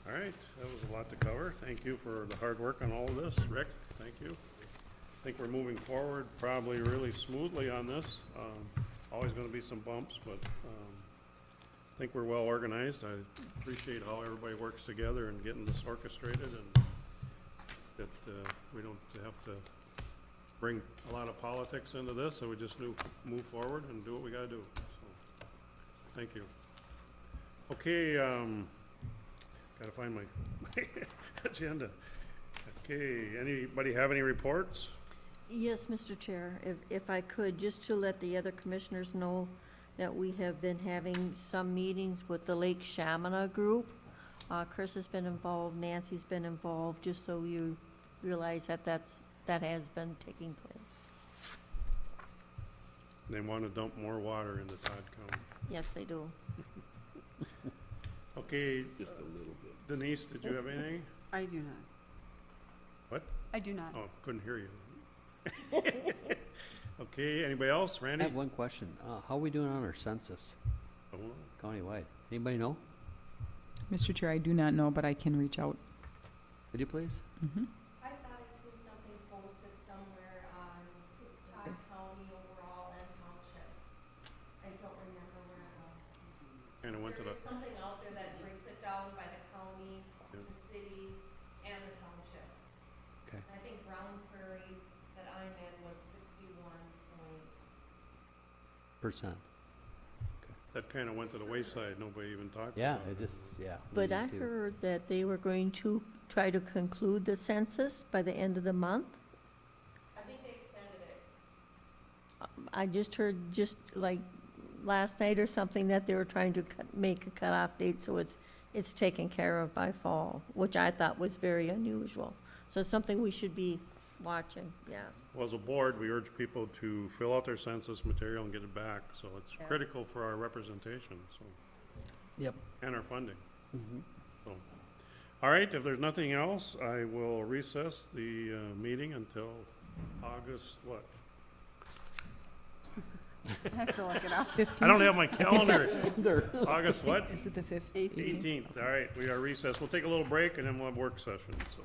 All right, that was a lot to cover. Thank you for the hard work on all of this. Rick, thank you. I think we're moving forward probably really smoothly on this. always gonna be some bumps, but, I think we're well organized. I appreciate how everybody works together and getting this orchestrated, and that, we don't have to bring a lot of politics into this, so we just move forward and do what we gotta do, so, thank you. Okay, gotta find my agenda. Okay, anybody have any reports? Yes, Mr. Chair, if I could, just to let the other commissioners know that we have been having some meetings with the Lake Shamana group. Chris has been involved, Nancy's been involved, just so you realize that that has been taking place. They wanna dump more water into Todd County. Yes, they do. Okay, Just a little bit. Denise, did you have anything? I do not. What? I do not. Oh, couldn't hear you. Okay, anybody else? I Randy? have one question. How are we doing on our census Oh, countywide? Anybody know? Mr. Chair, I do not know, but I can reach out. Would you please? Mm-hmm. I thought I seen something posted somewhere on Todd County overall and townships. I don't remember where it was. Kinda went to There the, is something out there that breaks it down by the county, Yeah. the city, and the townships. Okay. I think Brown Prairie that I'm in was 61 point. Percent. that kinda went to the wayside. Nobody even talked Yeah, about it it. just, yeah. we But need I to. heard that they were going to try to conclude the census by the end of the month. I think they extended it. I just heard, just like last night or something, that they were trying to make a cutoff date, so it's taken care of by fall, which I thought was very unusual. So it's something we should be watching, yes. Well, as a board, we urge people to fill out their census material and get it back, so it's Yeah. critical for our representation, so. Yep. And our funding. Mhm. So, all right, if there's nothing else, I will recess the meeting until August, what? I have to look it up. I don't have my calendar. There. August what? Is it the 5th? 18th. All right, we are recessed. We'll take a little break and then we'll have work session, so.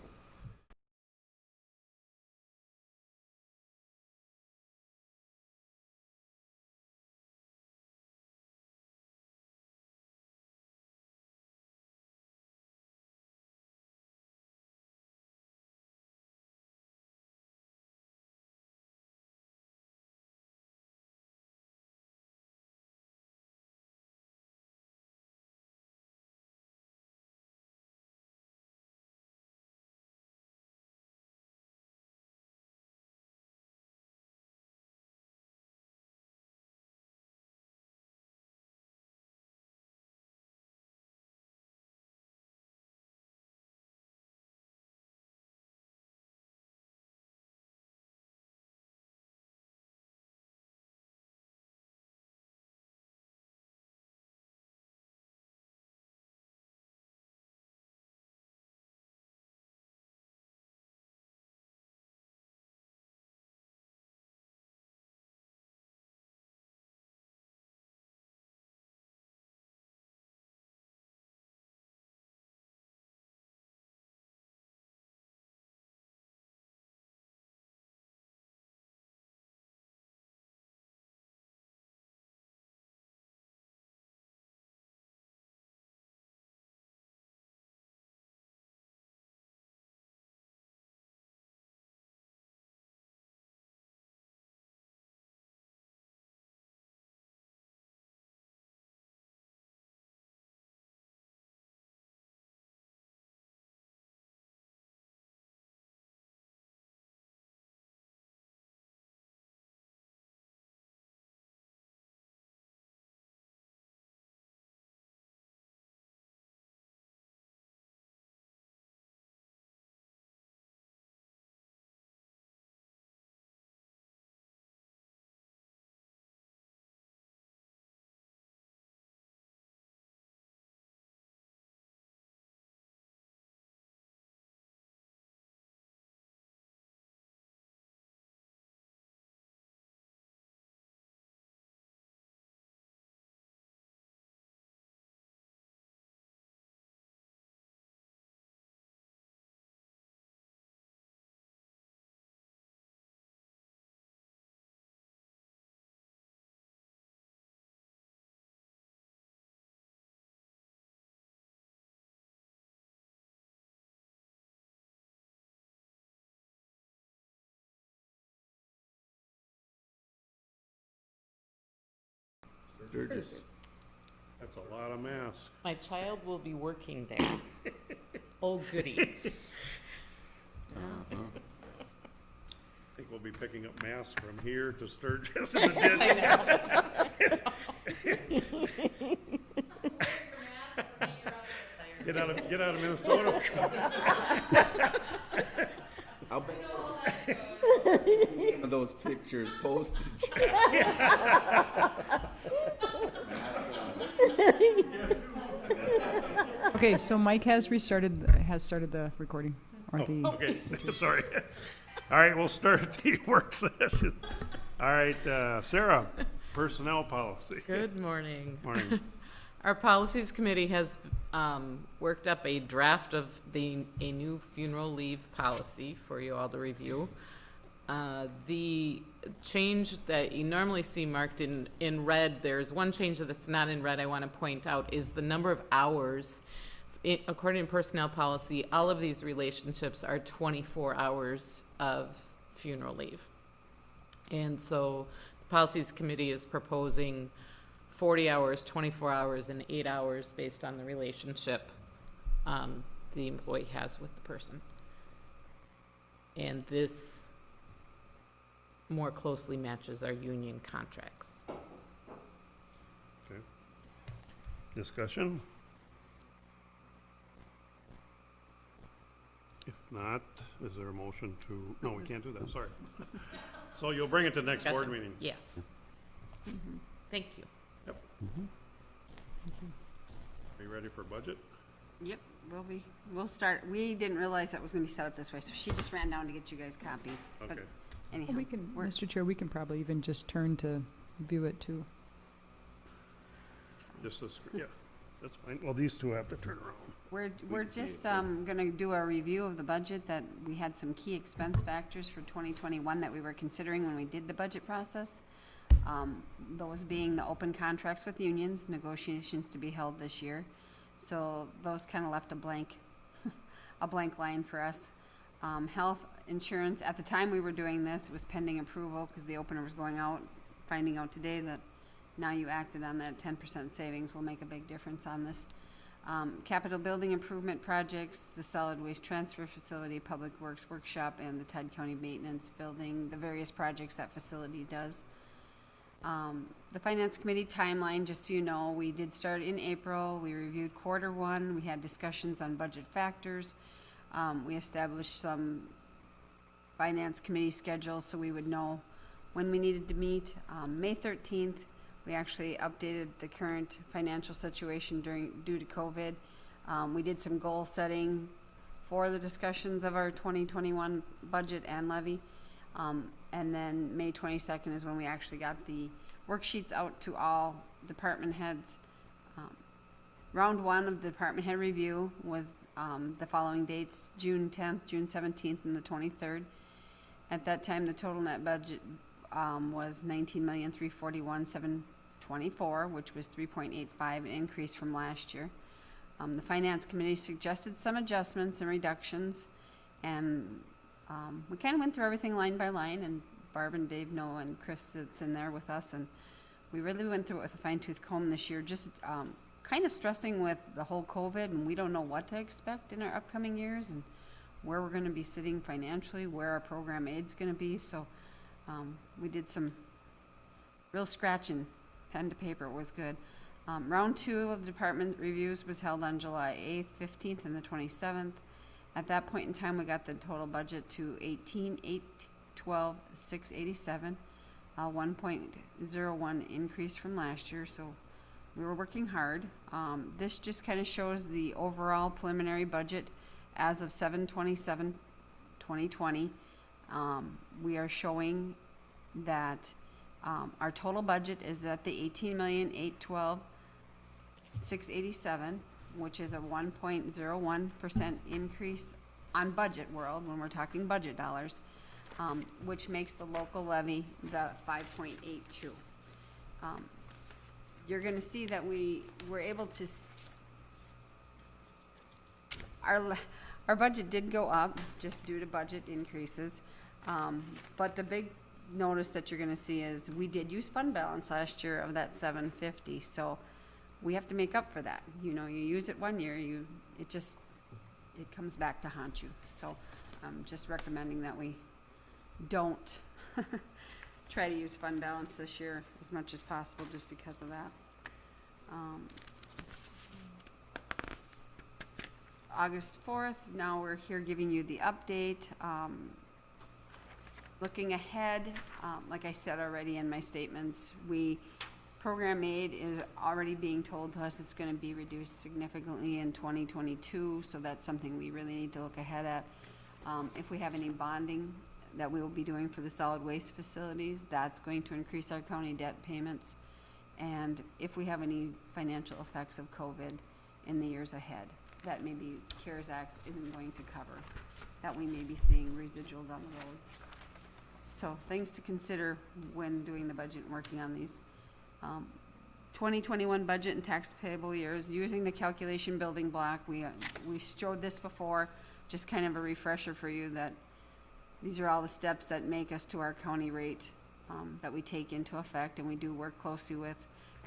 Sturgis. That's a lot of masks. My child will be working there. Oh, goody. I think we'll be picking up masks from here to Sturgis in the ditch. Get out of Minnesota. I'll bet some of those pictures posted. Okay, so Mike has started the recording, or the, Okay, sorry. All right, we'll start the work session. All right, Sarah, personnel policy. Good morning. Morning. Our Policies Committee has worked up a draft of a new funeral leave policy for you all to review. The change that you normally see marked in red, there's one change that's not in red I want to point out, is the number of hours. According to personnel policy, all of these relationships are 24 hours of funeral leave. And so the Policies Committee is proposing 40 hours, 24 hours, and 8 hours based on the relationship the employee has with the person. And this more closely matches our union contracts. Okay. Discussion? If not, is there a motion to, no, we can't do that, sorry. So you'll bring it to next board Discussion? meeting? Yes. Thank you. Are you ready for budget? Yep, we'll start. We didn't realize that was gonna be set up this way, so she just ran down to get you guys copies. But Okay. anyhow, well, we can, we're- Mr. Chair, we can probably even just turn to view it too. Just this, yeah, that's fine. Well, these two have to turn around. We're just gonna do a review of the budget, that we had some key expense factors for 2021 that we were considering when we did the budget process. Those being the open contracts with unions, negotiations to be held this year. So those kind of left a blank line for us. Health insurance, at the time we were doing this, it was pending approval because the opener was going out, finding out today that now you acted on that 10% savings will make a big difference on this. Capital building improvement projects, the solid waste transfer facility, public works workshop, and the Todd County maintenance building, the various projects that facility does. The finance committee timeline, just so you know, we did start in April. We reviewed Q1. We had discussions on budget factors. We established some finance committee schedules so we would know when we needed to meet. May 13th, we actually updated the current financial situation due to COVID. We did some goal setting for the discussions of our 2021 budget and levy. And then May 22nd is when we actually got the worksheets out to all department heads. Round one of the department head review was the following dates: June 10th, June 17th, and the 23rd. At that time, the total net budget was $19,341,724, which was 3.85, an increase from last year. The finance committee suggested some adjustments and reductions, and we kind of went through everything line by line, and Barb and Dave know, and Chris sits in there with us, and we really went through it with a fine-tooth comb this year, just kind of stressing with the whole COVID, and we don't know what to expect in our upcoming years, and where we're going to be sitting financially, where our program aid's going to be. So we did some real scratching, pen to paper. It was good. Round two of department reviews was held on July 8th, 15th, and the 27th. At that point in time, we got the total budget to $18,812,687, a 1.01 increase from last year. So we were working hard. This just kind of shows the overall preliminary budget as of 7/27/2020. We are showing that our total budget is at the $18,812,687, which is a 1.01% increase on budget world when we're talking budget dollars, which makes the local levy the 5.82. You're going to see that we were able to our budget did go up just due to budget increases, but the notice that you're gonna see is, we did use fund balance last year of that 750, so we have to make up for that. You know, you use it one year, it comes back to haunt you. So I'm just recommending that we don't try to use fund balance this year as much as possible, just because of that. August 4th, now we're here giving you the update. Looking ahead, like I said already in my statements, program aid is already being told to us it's gonna be reduced significantly in 2022, so that's something we really need to look ahead at. If we have any bonding that we will be doing for the solid waste facilities, that's going to increase our county debt payments. And if we have any financial effects of COVID in the years ahead, that maybe CARES Act isn't going to cover, that we may be seeing residual down the road. So things to consider when doing the budget and working on these. 2021 budget and tax payable years, using the calculation building block. We showed this before, just kind of a refresher for you that these are all the steps that make us to our county rate that we take into effect, and we do work closely with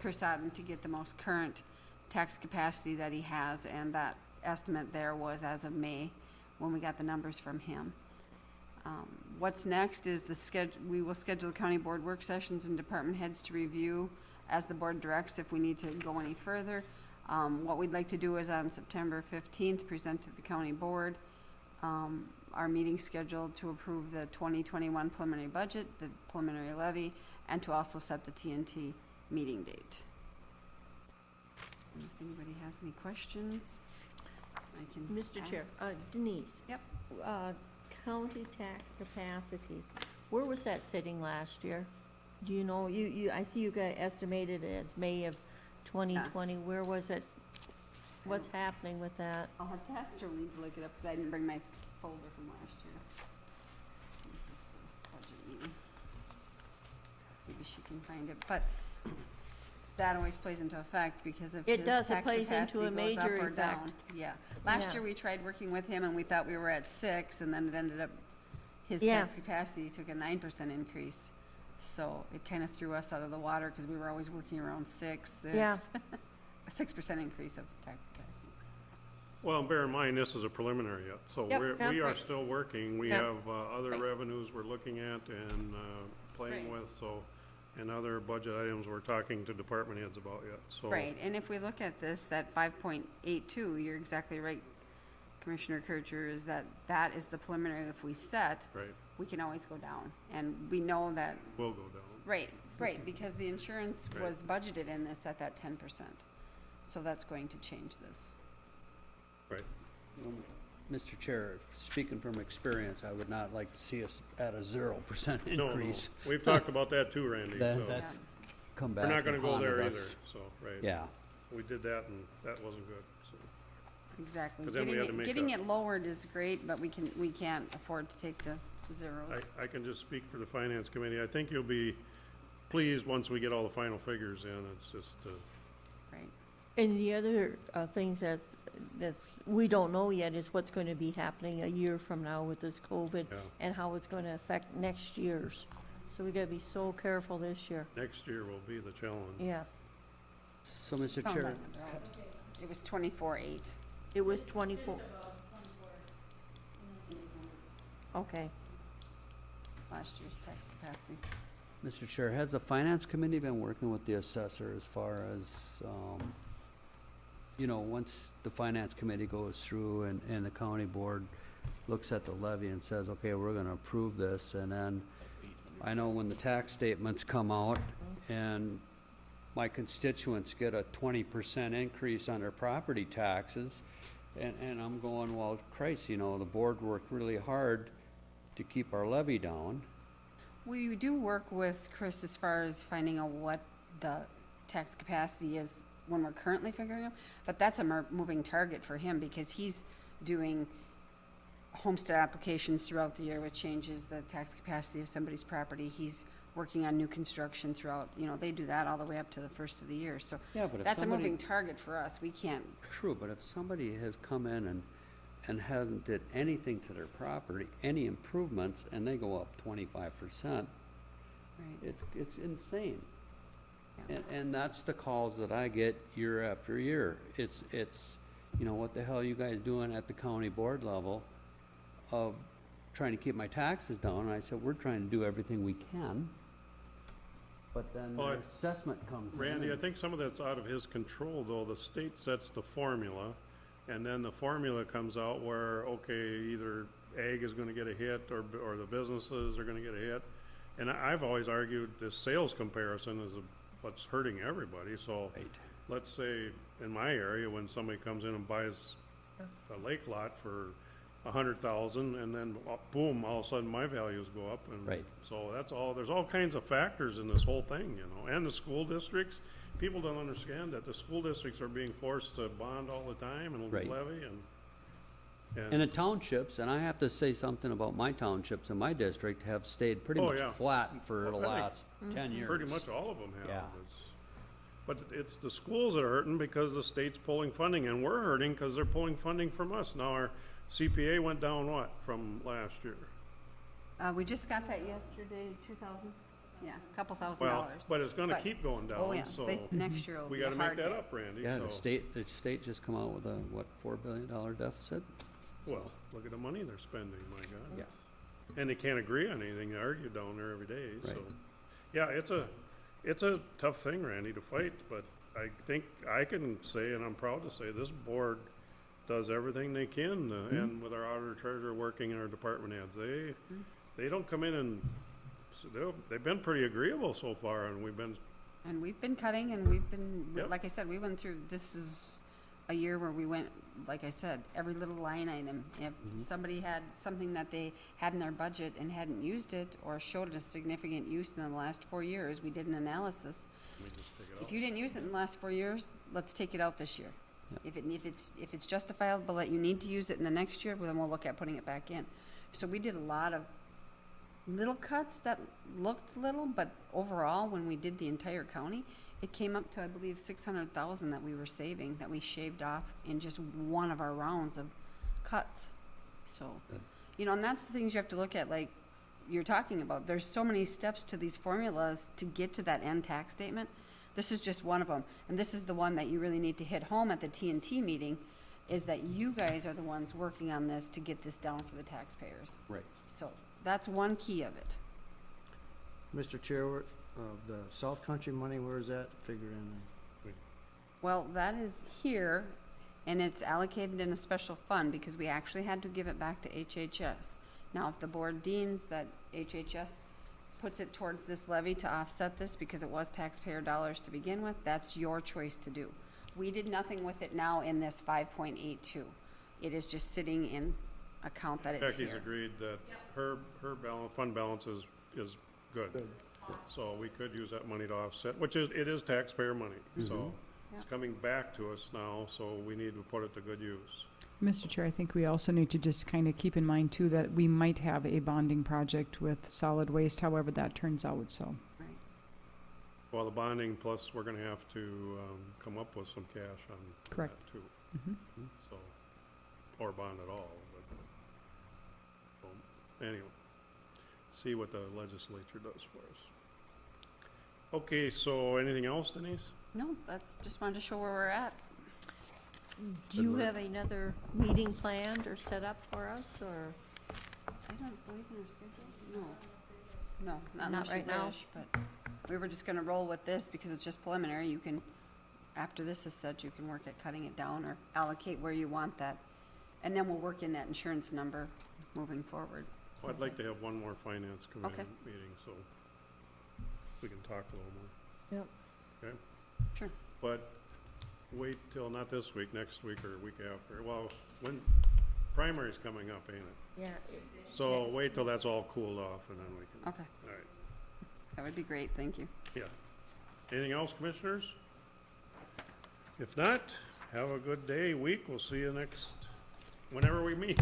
Chris Otten to get the most current tax capacity that he has, and that estimate there was as of May when we got the numbers from him. What's next is we will schedule county board work sessions and department heads to review as the board directs if we need to go any further. What we'd like to do is on September 15th, present to the county board our meeting scheduled to approve the 2021 preliminary budget, the preliminary levy, and to also set the TNT meeting date. If anybody has any questions, I can Mr. Chair, ask. Denise. Yep. County tax capacity, where was that sitting last year? Do you know, I see you got estimated as May of 2020, where was it? What's happening with that? I'll have to ask Jolene to look it up because I didn't bring my folder from last year. This is for budget meeting. Maybe she can find it, but that always plays into effect because if It his does, it tax plays capacity into a goes major up or effect. down. Yeah. Last Yeah. year we tried working with him and we thought we were at 6, and then it ended up, his Yeah. tax capacity took a 9% increase. So it kind of threw us out of the water because we were always working around 6. Yeah. A 6% increase of tax capacity. Well, bear in mind, this is a preliminary yet, so Yep. we are Right. still working. We Yep. have other Right. revenues we're looking at and playing Right. with, so, and other budget items we're talking to department heads about yet, so. Right, and if we look at this, that 5.82, you're exactly right, Commissioner Kircher, is that is the preliminary. If we set, Right, we can always go down. And we know that, will go down. right, because the insurance Right. was budgeted in this at that 10%. So that's going to change this. Right. Mr. Chair, speaking from experience, I would not like to see us at a 0% No, increase. we've talked about that too, Randy, That- so. That's come We're back not gonna and go haunted there either, us. so, right. Yeah, We did that and that wasn't good, so. Exactly. 'Cause then we had to make Getting up. it lowered is great, but we can't afford to take the zeros. I can just speak for the finance committee. I think you'll be pleased once we get all the final figures in. It's just, Right. And the other things that's we don't know yet is what's going to be happening a year from now with this COVID yeah, and how it's going to affect next year's. So we got to be so careful this year. next year will be the challenge. Yes. so Mr. Found Chair, that number out. It was 24.8. It was 24. Okay. Last year's tax capacity. Mr. Chair, has the finance committee been working with the assessor as far as, once the finance committee goes through and the county board looks at the levy and says, okay, we're gonna approve this, and then I know when the tax statements come out and my constituents get a 20% increase on their property taxes, and I'm going, well, Christ, the board worked really hard to keep our levy down. We do work with Chris as far as finding out what the tax capacity is when we're currently figuring out, but that's a moving target for him because he's doing homestead applications throughout the year, which changes the tax capacity of somebody's property. He's working on new construction throughout, they do that all the way up to the first of the year. So Yeah, but if that's a somebody- moving target for us. We can't, True, but if somebody has come in and hasn't did anything to their property, any improvements, and they go up 25%, Right. It's insane. Yeah. And that's the calls that I get year after year. It's, you know, what the hell are you guys doing at the county board level of trying to keep my taxes down? And I said, we're trying to do everything we can. But then Well, the assessment comes in. Randy, I and- think some of that's out of his control, though. The state sets the formula, and then the formula comes out where, okay, either ag is gonna get a hit, or the businesses are gonna get a hit. And I've always argued this sales comparison is what's hurting everybody, so Right. let's say in my area, when somebody comes in and buys a lake lot for 100,000, and then boom, all of a sudden my values go up, and Right. so that's all, there's all kinds of factors in this whole thing, you know, and the school districts. People don't understand that the school districts are being forced to bond all the time and Right. levy, And the townships, and I have to say something about my townships in my district, have stayed pretty Oh, much yeah. flat for the Well, I think last 10 years. pretty much all of them have. Yeah. But it's the schools that are hurting because the state's pulling funding, and we're hurting because they're pulling funding from us. Now our CPA went down what, from last year? We just got that yesterday, 2,000, yeah, a couple $1,000. Well, but it's gonna But- keep going down, Oh, yes, so next year will we be a gotta make hard that hit. up, Randy, Yeah, so. the state just come out with a, what, $4 billion deficit? Well, look at the money they're spending, my God. Yeah. And they can't agree on anything, they argue down there every day, so. Right. Yeah, it's a tough thing, Randy, to fight, but I think I can say, and I'm proud to say, this board does everything they can, and with our auditor treasurer working and our department heads, they don't come in and, they've been pretty agreeable so far, and we've been, And we've been cutting, and we've been, Yep. like I said, we went through, this is a year where we went, like I said, every little line item. If somebody had something that they had in their budget and hadn't used it, or showed a significant use in the last 4 years, we did an analysis. we just take it If out. you didn't use it in the last 4 years, let's take it out this year. Yeah. If it's justifiable that you need to use it in the next year, well, then we'll look at putting it back in. So we did a lot of little cuts that looked little, but overall, when we did the entire county, it came up to, I believe, 600,000 that we were saving, that we shaved off in just one of our rounds of cuts. So, Good. you know, and that's the things you have to look at, like you're talking about. There's so many steps to these formulas to get to that end tax statement. This is just one of them. And this is the one that you really need to hit home at the TNT meeting, is that you guys are the ones working on this to get this down for the taxpayers. Right. So that's one key of it. Mr. Chair, the South Country money, where is that figure in? Well, that is here, and it's allocated in a special fund because we actually had to give it back to HHS. Now, if the board deems that HHS puts it towards this levy to offset this because it was taxpayer dollars to begin with, that's your choice to do. We did nothing with it now in this 5.82. It is just sitting in account that it's Becky's here. agreed that her fund balance is good. Good. So we could use that money to offset, which it is taxpayer money, so it's Yep. coming back to us now, so we need to put it to good use. Mr. Chair, I think we also need to just kind of keep in mind too that we might have a bonding project with solid waste, however that turns out, so. Right. Well, the bonding, plus we're gonna have to, come up with some cash on Correct. that too, Mhm. so, or bond at all, but, anyway, see what the legislature does for us. Okay, so anything else, Denise? No, that's, just wanted to show where we're at. Do you have another meeting planned or set up for us, or? I don't believe in our schedule. No. No, not Not unless you right now? wish, but we were just gonna roll with this because it's just preliminary. You can, after this is said, you can work at cutting it down or allocate where you want that. And then we'll work in that insurance number moving forward. Well, I'd like to have one more finance committee Okay. meeting, so we can talk a little more. Yep. Okay? Sure. But wait till, not this week, next week or week after. Well, when, primary's coming up, ain't it? Yeah. So wait till that's all cooled off and then we can, Okay, all right, that would be great. Thank you. yeah. Anything else, commissioners? If not, have a good day, week. We'll see you whenever we meet.